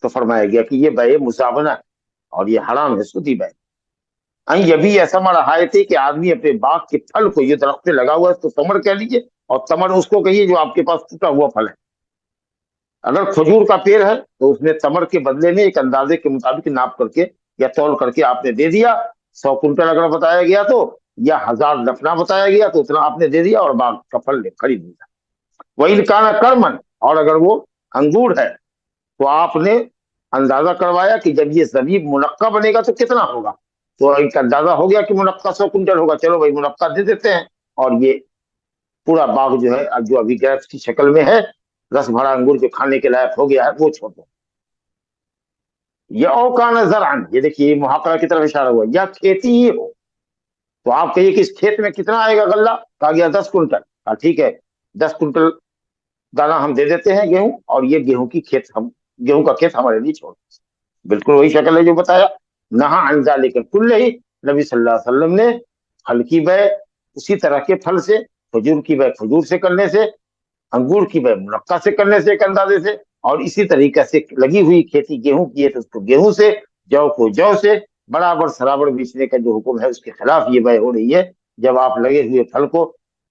تو فرمایا گیا کہ یہ بے مزابنہ ہے اور یہ حرام ہے، سودی بے۔ یہ بھی ایسا مرحایت ہے کہ آدمی اپنے باغ کے پھل کو، یہ درخت پہ لگا ہوا ہے تو تمر کہہ لیجیے، اور تمر اس کو کہیے جو آپ کے پاس ٹوٹا ہوا پھل ہے۔ اگر کھجور کا پیڑ ہے تو اس میں تمر کے بدلے میں ایک اندازے کے مطابق ناپ کر کے یا تول کر کے آپ نے دے دیا، 100 کنٹل اگر بتایا گیا تو، یا 1000 نفنا بتایا گیا تو اتنا آپ نے دے دیا اور باغ کا پھل خرید لیا۔ وہی کانا کرمن، اور اگر وہ انگور ہے تو آپ نے اندازہ کروایا کہ جب یہ زبیب منقع بنے گا تو کتنا ہوگا، تو ایک اندازہ ہو گیا کہ منقع 100 کنٹل ہوگا، چلو بھائی منقع دے دیتے ہیں، اور یہ پورا باغ جو ہے جو ابھی گریپس کی شکل میں ہے، رس بھرا انگور جو کھانے کے لائق ہو گیا ہے، وہ چھوڑ دو۔ یا اوکان زرعن، یہ دیکھیے محاقرہ کی طرف اشارہ ہوا، یا کھیتی ہی ہو، تو آپ کہیے کہ اس کھیت میں کتنا آئے گا غلہ؟ کہا گیا 10 کنٹل، کہا ٹھیک ہے 10 کنٹل دانا ہم دے دیتے ہیں گیہوں، اور یہ گیہوں کا کھیت ہمارے لیے چھوڑ دو۔ بالکل وہی شکل ہے جو بتایا۔ نہا عن ذالک کلہ، نبی صلی اللہ علیہ وسلم نے پھل کی بے اسی طرح کے پھل سے، کھجور کی بے کھجور سے کرنے سے، انگور کی بے منقع سے کرنے سے ایک اندازے سے، اور اسی طریقے سے لگی ہوئی کھیتی گیہوں کی ہے تو اس کو گیہوں سے، جو کو جو سے، برابر سرابر بیچنے کا جو حکم ہے اس کے خلاف یہ بے ہو رہی ہے جب آپ لگے ہوئے پھل کو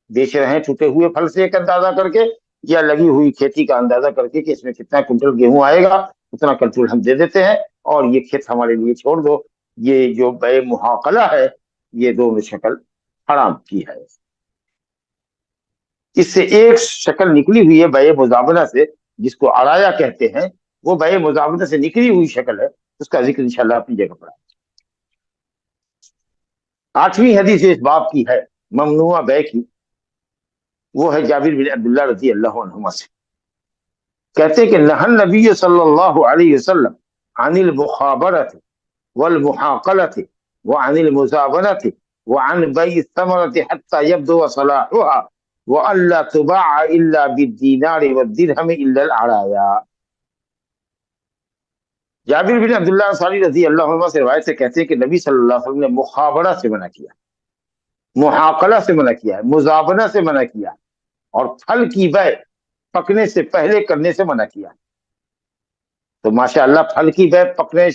بیچ رہے ہیں ٹوٹے ہوئے پھل سے ایک اندازہ کر کے، یا لگی ہوئی کھیتی کا اندازہ کر کے کہ اس میں کتنا کنٹل گیہوں آئے گا اتنا کنٹل ہم دے دیتے ہیں اور یہ کھیت ہمارے لیے چھوڑ دو۔ یہ جو بے محاقلہ ہے یہ دونوں شکل حرام کی ہے۔ اس سے ایک شکل نکلی ہوئی ہے بے مزابنہ سے، جس کو عرایا کہتے ہیں، وہ بے مزابنہ سے نکلی ہوئی شکل ہے، اس کا ذکر انشاءاللہ اپنی جگہ پر ہے۔ 8ویں حدیث جو اس باب کی ہے ممنوع بیع کی، وہ ہے جابر بن عبداللہ رضی اللہ عنہما سے، کہتے ہیں کہ نہى النبی صلی اللہ علیہ وسلم عن المخابرة والمحاقلة وعن المزابنة وعن بيع الثمرة حتى يبدو صلاحها وألا تباع إلا بالدينار والدرهم إلا العرايا۔ جابر بن عبداللہ انصاری رضی اللہ عنہ سے روایت سے کہتے ہیں کہ نبی صلی اللہ علیہ وسلم نے مخابرہ سے منع کیا، محاقلہ سے منع کیا ہے، مزابنہ سے منع کیا، اور پھل کی بیع پکنے سے پہلے کرنے سے منع کیا۔ تو ماشاءاللہ پھل کی بیع پکنے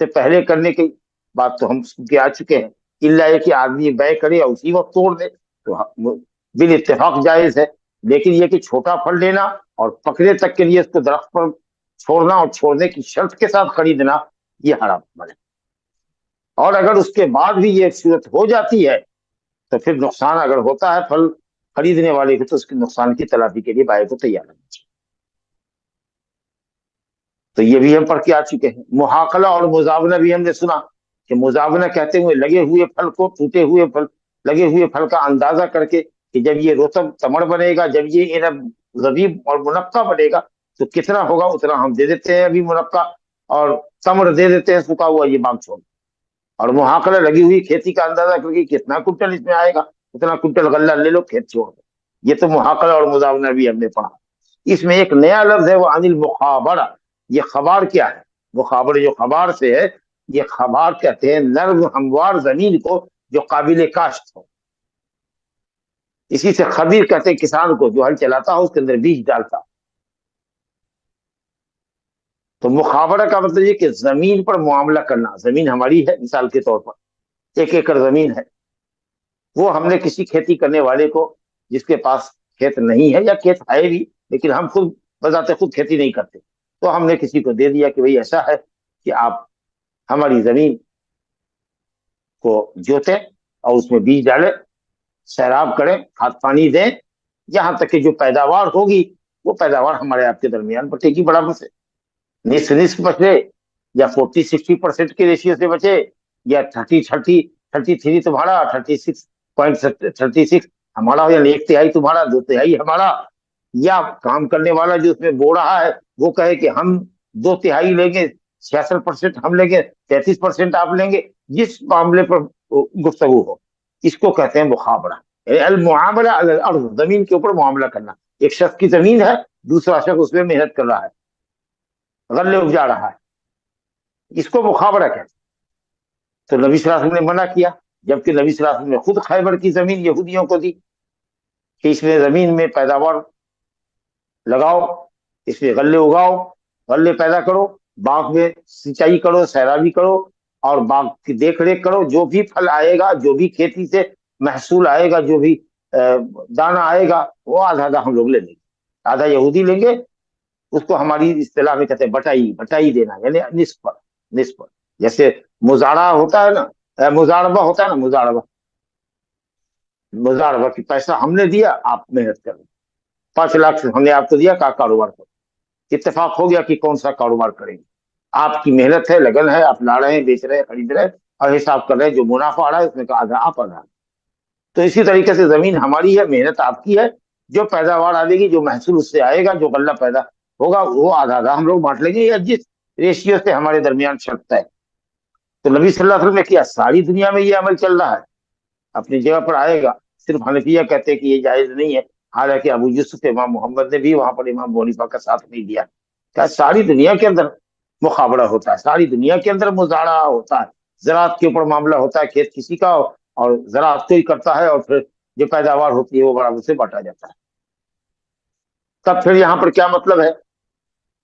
سے پہلے کرنے کی بات تو ہم کے آ چکے ہیں، اللہ یہ کہ آدمی بیع کرے اور اسی وقت توڑ دے تو بال اتفاق جائز ہے، لیکن یہ کہ چھوٹا پھل لینا اور پکنے تک کے لیے اس کو درخت پر چھوڑنا اور چھوڑنے کی شرط کے ساتھ خریدنا یہ حرام عمل ہے۔ اور اگر اس کے بعد بھی یہ صورت ہو جاتی ہے تو پھر نقصان اگر ہوتا ہے پھل خریدنے والے کو تو اس کے نقصان کی تلافی کے لیے بائع کو تیار رہنا چاہیے۔ تو یہ بھی ہم پڑھ کے آ چکے ہیں۔ محاقلہ اور مزابنہ بھی ہم نے سنا کہ مزابنہ کہتے ہوئے لگے ہوئے پھل کو، ٹوٹے ہوئے پھل، لگے ہوئے پھل کا اندازہ کر کے کہ جب یہ رطب تمر بنے گا، جب یہ عنب زبیب اور منقع بنے گا تو کتنا ہوگا اتنا ہم دے دیتے ہیں ابھی منقع، اور تمر دے دیتے ہیں سکا ہوا، یہ بات چھوڑ۔ اور محاقلہ لگی ہوئی کھیتی کا اندازہ کر کے کتنا کنٹل اس میں آئے گا اتنا کنٹل غلہ لے لو، کھیت چھوڑ دو۔ یہ تو محاقلہ اور مزابنہ بھی ہم نے پڑھا۔ اس میں ایک نیا لفظ ہے وہ عن المخابرہ۔ یہ خبار کیا ہے؟ مخابر جو خبار سے ہے، یہ خبار کہتے ہیں نرم ہموار زمین کو جو قابل کاشت ہو۔ اسی سے خبیر کہتے ہیں کسان کو جو ہل چلاتا ہو، اس کے اندر بیج ڈالتا۔ تو مخابرہ کا مطلب یہ کہ زمین پر معاملہ کرنا۔ زمین ہماری ہے، مثال کے طور پر 1 ایکڑ زمین ہے، وہ ہم نے کسی کھیتی کرنے والے کو جس کے پاس کھیت نہیں ہے یا کھیت ہے بھی لیکن ہم خود بذات خود کھیتی نہیں کرتے، تو ہم نے کسی کو دے دیا کہ بھئی ایسا ہے کہ آپ ہماری زمین کو جوتیں اور اس میں بیج ڈالیں، سیراب کریں، کھاد پانی دیں، یہاں تک کہ جو پیداوار ہوگی وہ پیداوار ہمارے آپ کے درمیان بٹے گی برابر سے، نصف بچے یا 40-60% کے ریشیو سے بچے، یا 33 تمہارا، 36.36 ہمارا ہو، یا 1/3 تمہارا، 2/3 ہمارا، یا کام کرنے والا جو اس میں بو رہا ہے وہ کہے کہ ہم 2/3 لیں گے، 66% ہم لیں گے، 33% آپ لیں گے، جس معاملے پر گفتگو ہو، اس کو کہتے ہیں مخابرہ۔ المعاملہ علی الارض، زمین کے اوپر معاملہ کرنا۔ ایک شخص کی زمین ہے، دوسرا شخص اس میں محنت کر رہا ہے، غلے اپجا رہا ہے، اس کو مخابرہ کہتے ہیں۔ تو نبی صلی اللہ علیہ وسلم نے منع کیا، جبکہ نبی صلی اللہ علیہ وسلم نے خود خیبر کی زمین یہودیوں کو دی کہ اس میں زمین میں پیداوار لگاؤ، اس میں غلے اگاؤ، غلے پیدا کرو، باغ میں سینچائی کرو، سیرابی کرو، اور باغ کی دیکھ ریکھ کرو، جو بھی پھل آئے گا، جو بھی کھیتی سے محصول آئے گا، جو بھی دانہ آئے گا، وہ آدھا ہم لوگ لے لیں گے، آدھا یہودی لیں گے، اس کو ہماری اصطلاح میں کہتے ہیں بٹائی دینا، یعنی نصف پر۔ جیسے مزارع ہوتا ہے نا، مزاربہ ہوتا ہے نا، مزاربہ کی پیسہ ہم نے دیا، آپ محنت کریں، 5 لاکھ ہم نے آپ کو دیا، کاروبار کرو، اتفاق ہو گیا کہ کون سا کاروبار کریں گے، آپ کی محنت ہے، لگن ہے، آپ لا رہے ہیں، بیچ رہے ہیں، خرید رہے ہیں، اور حساب کر رہے ہیں، جو منافع آ رہا ہے اس میں کا آدھا آپ آدھا۔ تو اسی طریقے سے زمین ہماری ہے، محنت آپ کی ہے، جو پیداوار آئے گی، جو محصول اس سے آئے گا، جو غلہ پیدا ہوگا، وہ آدھا ہم لوگ بانٹ لیں گے، یا جس ریشیو سے ہمارے درمیان شرط ہے۔ تو نبی صلی اللہ علیہ وسلم نے کیا، ساری دنیا میں یہ عمل چل رہا ہے، اپنی جگہ پر آئے گا، صرف حنفیہ کہتے ہیں کہ یہ جائز نہیں ہے، حالانکہ ابو یوسف امام محمد نے بھی وہاں پر امام ابو حنیفہ کا ساتھ نہیں دیا۔ کیا ساری دنیا کے اندر مخابرہ ہوتا ہے، ساری دنیا کے اندر مزارع ہوتا ہے، زراعت کے اوپر معاملہ ہوتا ہے، کھیت کسی کا اور زراعت کوئی کرتا ہے، اور پھر جو پیداوار ہوتی ہے وہ برابر سے بانٹا جاتا ہے۔ تب پھر یہاں پر کیا مطلب ہے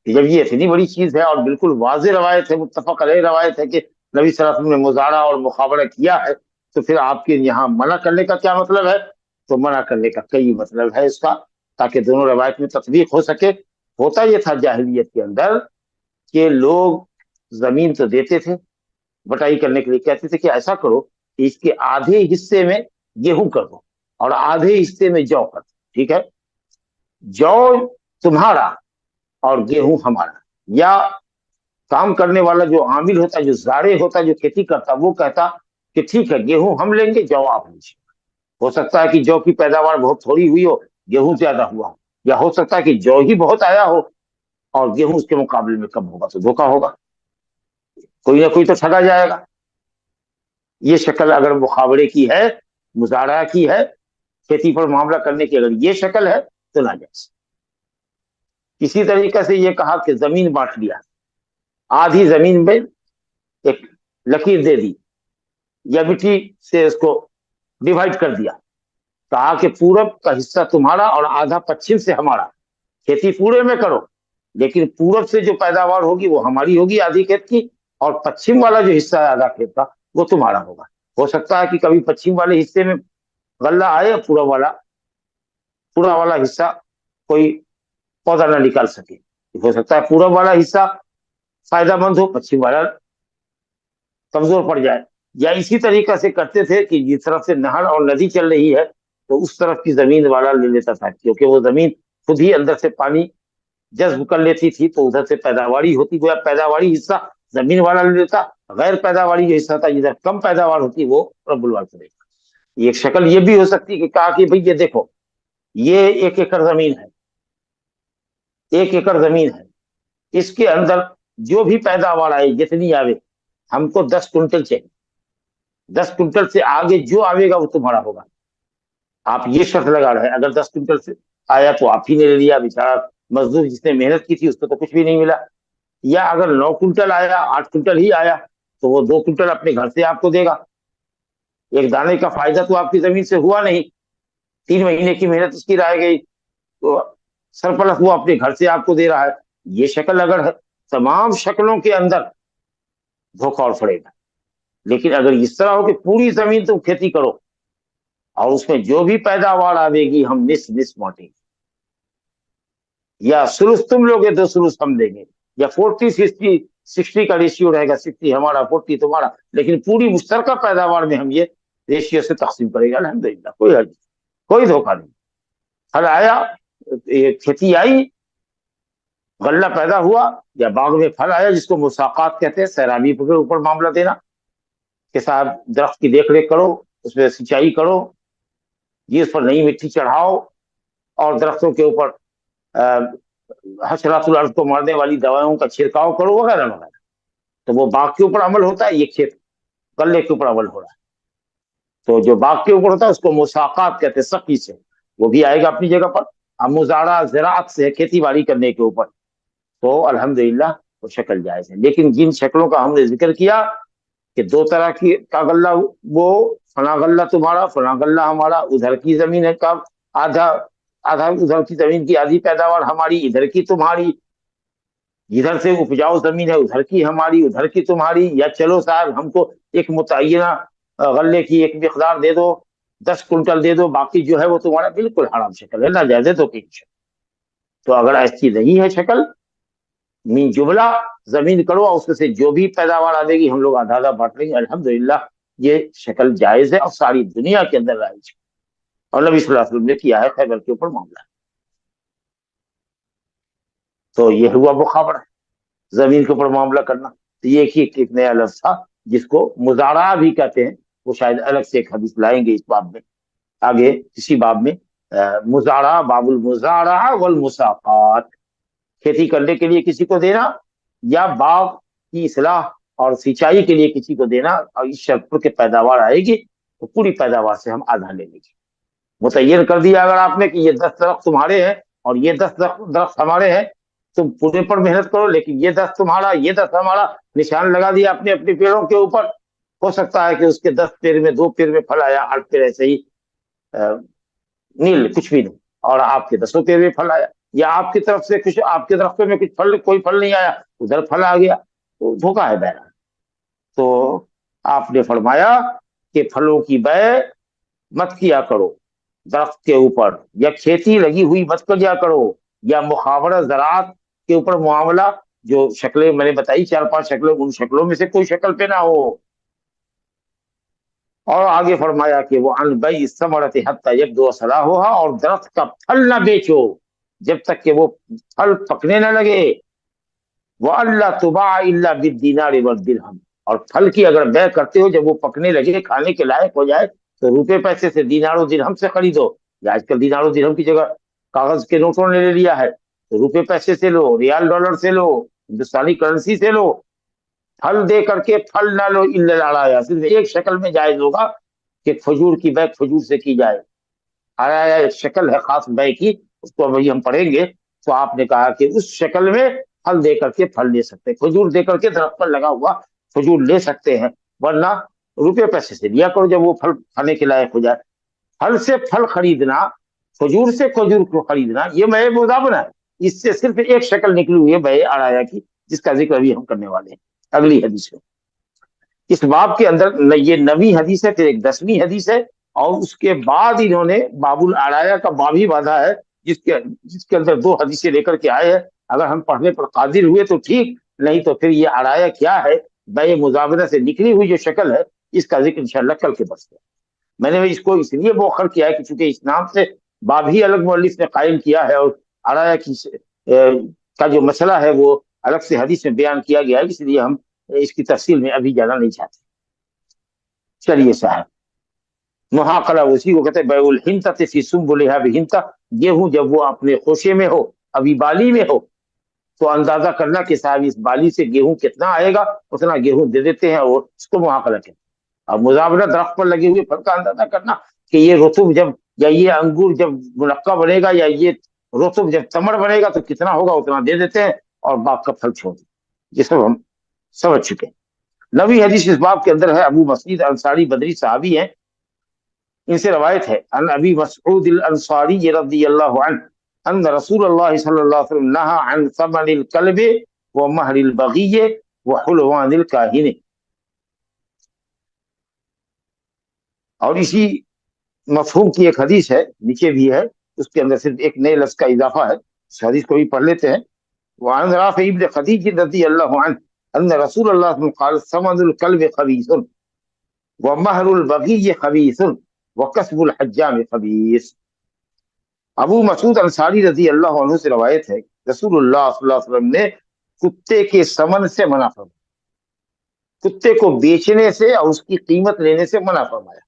کہ جب یہ اتنی بڑی چیز ہے اور بالکل واضح روایت ہے، متفق علیہ روایت ہے کہ نبی صلی اللہ علیہ وسلم نے مزارع اور مخابرہ کیا ہے، تو پھر آپ کے یہاں منع کرنے کا کیا مطلب ہے؟ تو منع کرنے کا کئی مطلب ہے اس کا، تاکہ دونوں روایت میں تطبیق ہو سکے۔ ہوتا یہ تھا جاہلیت کے اندر کہ لوگ زمین تو دیتے تھے بٹائی کرنے کے لیے، کہتے تھے کہ ایسا کرو کہ اس کے آدھے حصے میں گیہوں کر دو اور آدھے حصے میں جو کر دو، ٹھیک ہے، جو تمہارا اور گیہوں ہمارا، یا کام کرنے والا جو عامل ہوتا ہے، جو زارع ہوتا ہے، جو کھیتی کرتا، وہ کہتا کہ ٹھیک ہے گیہوں ہم لیں گے، جو آپ لیجیے۔ ہو سکتا ہے کہ جو کی پیداوار بہت تھوڑی ہوئی ہو، گیہوں زیادہ ہوا ہو، یا ہو سکتا ہے کہ جو ہی بہت آیا ہو اور گیہوں اس کے مقابلے میں کم ہوگا، تو دھوکا ہوگا، کوئی نہ کوئی تو ٹھگا جائے گا۔ یہ شکل اگر محاورے کی ہے، مزارع کی ہے، کھیتی پر معاملہ کرنے کی اگر یہ شکل ہے تو ناجائز۔ کسی طریقے سے یہ کہا کہ زمین بانٹ لیا، آدھی زمین میں ایک لکیر دے دی یا مٹی سے اس کو ڈیوائڈ کر دیا، کہا کہ پورب کا حصہ تمہارا اور آدھا پچھم سے ہمارا، کھیتی پورے میں کرو لیکن پورب سے جو پیداوار ہوگی وہ ہماری ہوگی آدھی کھیت کی، اور پچھم والا جو حصہ ہے آدھا کھیت کا وہ تمہارا ہوگا۔ ہو سکتا ہے کہ کبھی پچھم والے حصے میں غلہ آئے، پورا والا حصہ کوئی پودا نہ نکال سکے، ہو سکتا ہے پورب والا حصہ فائدہ مند ہو، پچھم والا کمزور پڑ جائے۔ یا اسی طریقے سے کرتے تھے کہ جس طرف سے نہر اور ندی چل رہی ہے تو اس طرف کی زمین والا لے لیتا تھا، کیونکہ وہ زمین خود ہی اندر سے پانی جذب کر لیتی تھی، تو ادھر سے پیداواری ہوتی، گویا پیداواری حصہ زمین والا لے لیتا، غیر پیداواری جو حصہ تھا جدھر کم پیداوار ہوتی وہ رب الوال کرے گا۔ یہ ایک شکل یہ بھی ہو سکتی کہ کہا کہ بھئی یہ دیکھو، یہ 1 ایکڑ زمین ہے، 1 ایکڑ زمین ہے، اس کے اندر جو بھی پیداوار آئے، جتنی آوے، ہم کو 10 کنٹل چاہیے، 10 کنٹل سے آگے جو آوے گا وہ تمہارا ہوگا۔ آپ یہ شرط لگا رہے، اگر 10 کنٹل سے آیا تو آپ ہی نے لے لیا، بیچارہ مزدور جس نے محنت کی تھی اس کو تو کچھ بھی نہیں ملا۔ یا اگر 9 کنٹل آیا، 8 کنٹل ہی آیا تو وہ 2 کنٹل اپنے گھر سے آپ کو دے گا، ایک دانے کا فائدہ تو آپ کی زمین سے ہوا نہیں، 3 مہینے کی محنت اس کی رہ گئی، تو سرپلس وہ اپنے گھر سے آپ کو دے رہا ہے۔ یہ شکل اگر ہے، تمام شکلوں کے اندر دھوکہ اور پڑے گا۔ لیکن اگر اس طرح ہو کہ پوری زمین تم کھیتی کرو اور اس میں جو بھی پیداوار آئے گی ہم نصف بانٹیں گے، یا سلس تم لوگے 2 سلس ہم دیں گے، یا 40-60 کا ریشیو رہے گا، 60 ہمارا 40 تمہارا، لیکن پوری مشترکہ پیداوار میں ہم یہ ریشیو سے تقسیم کرے گا، الحمدللہ کوئی حرج، کوئی دھوکہ نہیں۔ پھل آیا، کھیتی آئی، غلہ پیدا ہوا، یا باغ میں پھل آیا جس کو مساقات کہتے ہیں، سیرابی کے اوپر معاملہ دینا کہ صاحب درخت کی دیکھ ریکھ کرو، اس میں سینچائی کرو، جی اس پر نئی مٹی چڑھاؤ، اور درختوں کے اوپر حشرات الارض کو مارنے والی دوائیوں کا چھڑکاؤ کرو، وغیرہ وغیرہ۔ تو وہ باغ کے اوپر عمل ہوتا ہے، یہ کھیت غلے کے اوپر عمل ہو رہا ہے۔ تو جو باغ کے اوپر ہوتا ہے اس کو مساقات کہتے ہیں، سقی سے، وہ بھی آئے گا اپنی جگہ پر۔ اب مزارع زراعت سے، کھیتی باڑی کرنے کے اوپر، تو الحمدللہ وہ شکل جائز ہے۔ لیکن جن شکلوں کا ہم نے ذکر کیا کہ 2 طرح کی کا غلہ، وہ فلاں غلہ تمہارا، فلاں غلہ ہمارا، ادھر کی زمین ہے کا آدھا ادھر کی زمین کی آدھی پیداوار ہماری، ادھر کی تمہاری، ادھر سے اپجاؤ زمین ہے ادھر کی ہماری، ادھر کی تمہاری، یا چلو صاحب ہم کو ایک متعینہ غلے کی ایک مقدار دے دو، 10 کنٹل دے دو، باقی جو ہے وہ تمہارا، بالکل حرام شکل ہے، ناجائز ہے تو کی شکل۔ تو اگر ایسی نہیں ہے شکل، من جملہ زمین کرو اور اس میں سے جو بھی پیداوار آئے گی ہم لوگ آدھا آدھا بانٹ لیں گے، الحمدللہ یہ شکل جائز ہے اور ساری دنیا کے اندر رائج ہے، اور نبی صلی اللہ علیہ وسلم نے کیا ہے، خیبر کے اوپر معاملہ۔ تو یہ ہوا مخابرہ، زمین کے اوپر معاملہ کرنا۔ تو یہ ایک نیا لفظ تھا جس کو مزارع بھی کہتے ہیں، وہ شاید الگ سے ایک حدیث لائیں گے اس باب میں، آگے کسی باب میں، مزارع، باب المزارع والمساقات، کھیتی کرنے کے لیے کسی کو دینا، یا باغ کی اصلاح اور سینچائی کے لیے کسی کو دینا، اور اس شرط پر کہ پیداوار آئے گی تو پوری پیداوار سے ہم آدھا لے لیں گے۔ متعین کر دیا اگر آپ نے کہ یہ 10 درخت تمہارے ہیں اور یہ 10 درخت ہمارے ہیں، تم پورے پر محنت کرو، لیکن یہ 10 تمہارا، یہ 10 ہمارا، نشان لگا دیا اپنے اپنے پیڑوں کے اوپر۔ ہو سکتا ہے کہ اس کے 10 پیڑ میں 2 پیڑ میں پھل آیا، 8 پیڑ ایسے ہی نیل کچھ بھی نہیں، اور آپ کے 10 پیڑ میں پھل آیا، یا آپ کی طرف سے کچھ، آپ کے درختوں میں کچھ پھل، کوئی پھل نہیں آیا، ادھر پھل آ گیا، تو دھوکہ ہے بہرحال۔ تو آپ نے فرمایا کہ پھلوں کی بیع مت کیا کرو درخت کے اوپر، یا کھیتی لگی ہوئی مت کیا کرو، یا محاورہ زراعت کے اوپر معاملہ، جو شکلیں میں نے بتائی 4-5 شکلیں، ان شکلوں میں سے کوئی شکل پہ نہ ہو۔ اور آگے فرمایا کہ وہ عن بیع الثمرۃ حتی یبدو صلاحھا، اور درخت کا پھل نہ بیچو جب تک کہ وہ پھل پکنے نہ لگے، وَأَلَّا تُبَاعَ إِلَّا بِالدِّينَارِ وَالدِّرْهَمِ، اور پھل کی اگر بے کرتے ہو جب وہ پکنے لگے کھانے کے لائق ہو جائے تو روپے پیسے سے دینار و درہم سے خریدو. یا آج کل دینار و درہم کی جگہ کاغذ کے نوٹوں نے لے لیا ہے، تو روپے پیسے سے لو، ریال ڈالر سے لو، ہندوستانی کرنسی سے لو. پھل دے کر کے پھل نہ لو الا العرایا، صرف ایک شکل میں جائز ہوگا کہ کھجور کی بیع کھجور سے کی جائے. عرایا ایک شکل ہے خاص بیع کی، اس کو ابھی ہم پڑھیں گے. تو آپ نے کہا کہ اس شکل میں پھل دے کر کے پھل لے سکتے ہیں، کھجور دے کر کے درخت پر لگا ہوا کھجور لے سکتے ہیں، ورنہ روپے پیسے سے لیا کرو جب وہ پھل کھانے کے لائق ہو جائے. پھل سے پھل خریدنا، کھجور سے کھجور کو خریدنا، یہ بیع مزابنہ ہے. اس سے صرف ایک شکل نکلی ہوئی ہے بیع عرایا کی، جس کا ذکر ابھی ہم کرنے والے ہیں اگلی حدیث میں. اس باب کے اندر یہ 9ویں حدیث ہے، پھر ایک 10ویں حدیث ہے، اور اس کے بعد انہوں نے باب العرایا کا باب ہی باندھا ہے، جس کے اندر 2 حدیثیں لے کر کے آئے ہیں. اگر ہم پڑھنے پر قادر ہوئے تو ٹھیک، نہیں تو پھر یہ عرایا کیا ہے، بیع مزابنہ سے نکلی ہوئی جو شکل ہے، اس کا ذکر انشاءاللہ کل کے درس میں. میں نے اس کو اس لیے مؤخر کیا ہے کہ چونکہ اس نام سے باب ہی الگ مؤلف نے قائم کیا ہے، اور عرایا کا جو مسئلہ ہے وہ الگ سے حدیث میں بیان کیا گیا ہے، اس لیے ہم اس کی تفصیل میں ابھی جانا نہیں چاہتے. چلیے صاحب، محاقلہ اسی کو کہتے ہیں بیع الحنطۃ فی سنبلھا بحنطہ. گیہوں جب وہ اپنے خوشے میں ہو، ابھی بالی میں ہو، تو اندازہ کرنا کہ صاحب اس بالی سے گیہوں کتنا آئے گا، اتنا گیہوں دے دیتے ہیں، اور اس کو محاقلہ کہتے ہیں. اب مزابنہ درخت پر لگے ہوئے پھل کا اندازہ کرنا کہ یہ رطب جب، یا یہ انگور جب منقع بنے گا، یا یہ رطب جب تمر بنے گا تو کتنا ہوگا اتنا دے دیتے ہیں، اور باغ کا پھل چھوڑ دیتے ہیں. یہ سب ہم سمجھ چکے ہیں. 9ویں حدیث اس باب کے اندر ہے، ابو مسعود انصاری بدری صحابی ہیں، ان سے روایت ہے ان ابی مسعود الانصاری رضی اللہ عنہ ان رسول اللہ صلی اللہ علیہ وسلم نہا عن ثمن الکلب ومہر البغی وحلوان الکاہن. اور اسی مفہوم کی ایک حدیث ہے، نیچے بھی ہے، اس کے اندر صرف ایک نئے لفظ کا اضافہ ہے. اس حدیث کو بھی پڑھ لیتے ہیں. وعن رافع بن خدیج رضی اللہ عنہ ان رسول اللہ صلی اللہ علیہ وسلم قال ثمن الکلب خبیث ومہر البغی خبیث وکسب الحجام خبیث. ابو مسعود انصاری رضی اللہ عنہ سے روایت ہے، رسول اللہ صلی اللہ علیہ وسلم نے کتے کے ثمن سے منع فرمایا، کتے کو بیچنے سے اور اس کی قیمت لینے سے منع فرمایا.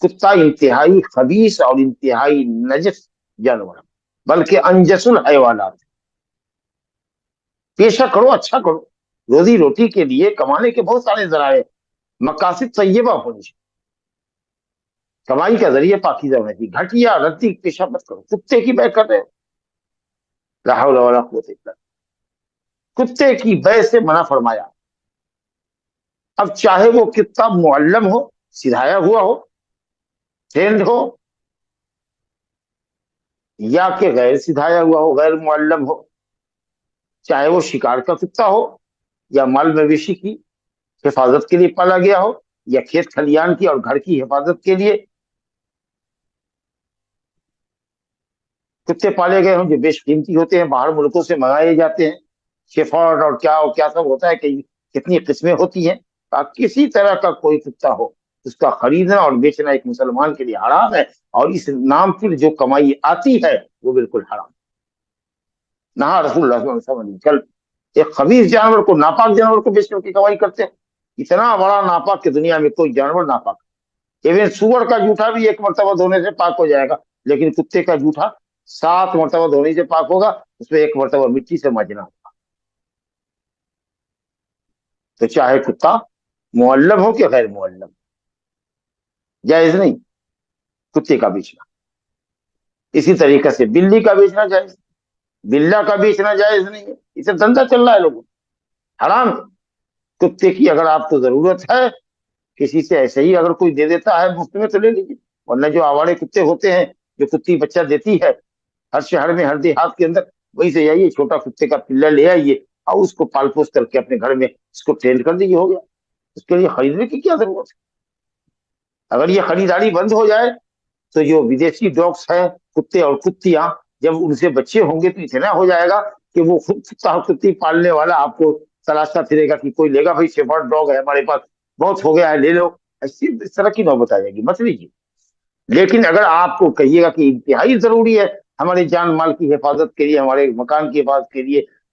کتا انتہائی خبیث اور انتہائی نجس جانور، بلکہ انجس الحیوانات. پیشہ کرو، اچھا کرو، روزی روٹی کے لیے کمانے کے بہت سارے ذرائع، مقاصد طیبہ ہونی چاہیے، کمائی کا ذریعہ پاکیزہ ہونا چاہیے. گھٹیا رتی پیشہ مت کرو. کتے کی بیع کر رہے ہو، لا حول ولا قوت الا باللہ. کتے کی بیع سے منع فرمایا. اب چاہے وہ کتا معلم ہو، سکھایا ہوا ہو، ٹرینڈ ہو، یا کہ غیر سکھایا ہوا ہو، غیر معلم ہو، چاہے وہ شکار کا کتا ہو، یا مال مویشی کی حفاظت کے لیے پالا گیا ہو، یا کھیت کھلیان کی اور گھر کی حفاظت کے لیے کتے پالے گئے ہوں جو بیش قیمتی ہوتے ہیں، باہر ملکوں سے منگائے جاتے ہیں، شیفارڈ اور کیا سب ہوتا ہے کہ کتنی قسمیں ہوتی ہیں. کسی طرح کا کوئی کتا ہو، اس کا خریدنا اور بیچنا ایک مسلمان کے لیے حرام ہے، اور اس نام پر جو کمائی آتی ہے وہ بالکل حرام. نہا رسول اللہ صلی اللہ علیہ وسلم کل ایک خبیث جانور کو، ناپاک جانور کو بیچنے کی کمائی کرتے ہیں. اتنا بڑا ناپاک کہ دنیا میں کوئی جانور ناپاک، ایون سور کا جوٹا بھی 1 مرتبہ دھونے سے پاک ہو جائے گا، لیکن کتے کا جوٹا 7 مرتبہ دھونے سے پاک ہوگا، اس میں 1 مرتبہ مٹی سے مانجنا ہوگا. تو چاہے کتا معلم ہو کہ غیر معلم، جائز نہیں کتے کا بیچنا. اسی طریقے سے بلی کا بیچنا جائز، بلا کا بیچنا جائز نہیں ہے. اسے دھندا چل رہا ہے لوگوں، حرام. کتے کی اگر آپ کو ضرورت ہے کسی سے، ایسے ہی اگر کوئی دے دیتا ہے مفت میں تو لے لیجیے، ورنہ جو آوارے کتے ہوتے ہیں، جو کتی بچہ دیتی ہے ہر شہر میں، ہر دیہات کے اندر، وہی سے جائیے چھوٹا کتے کا پلہ لے آئیے اور اس کو پال پوس کر کے اپنے گھر میں اس کو ٹرین کر دیجیے، ہو گیا. اس کے لیے خریدنے کی کیا ضرورت ہے؟ اگر یہ خریداری بند ہو جائے تو جو ودیشی ڈاگس ہیں، کتے اور کتیاں، جب ان سے بچے ہوں گے تو اتنا ہو جائے گا کہ وہ خود کتا اور کتی پالنے والا آپ کو تلاشتا پھرے گا کہ کوئی لے گا، بھائی شیفرڈ ڈاگ ہے ہمارے پاس، بہت ہو گیا ہے لے لو. اس طرح کی نوبت آ جائے گی، مت لیجیے. لیکن اگر آپ کو کہیے گا کہ انتہائی ضروری ہے ہمارے جان مال کی حفاظت کے لیے، ہمارے مکان کی حفاظت کے لیے،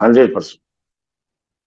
100%।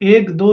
1 2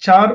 4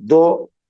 2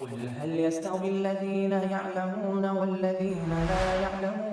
قل هل يستوي الذين يعلمون والذين لا يعلمون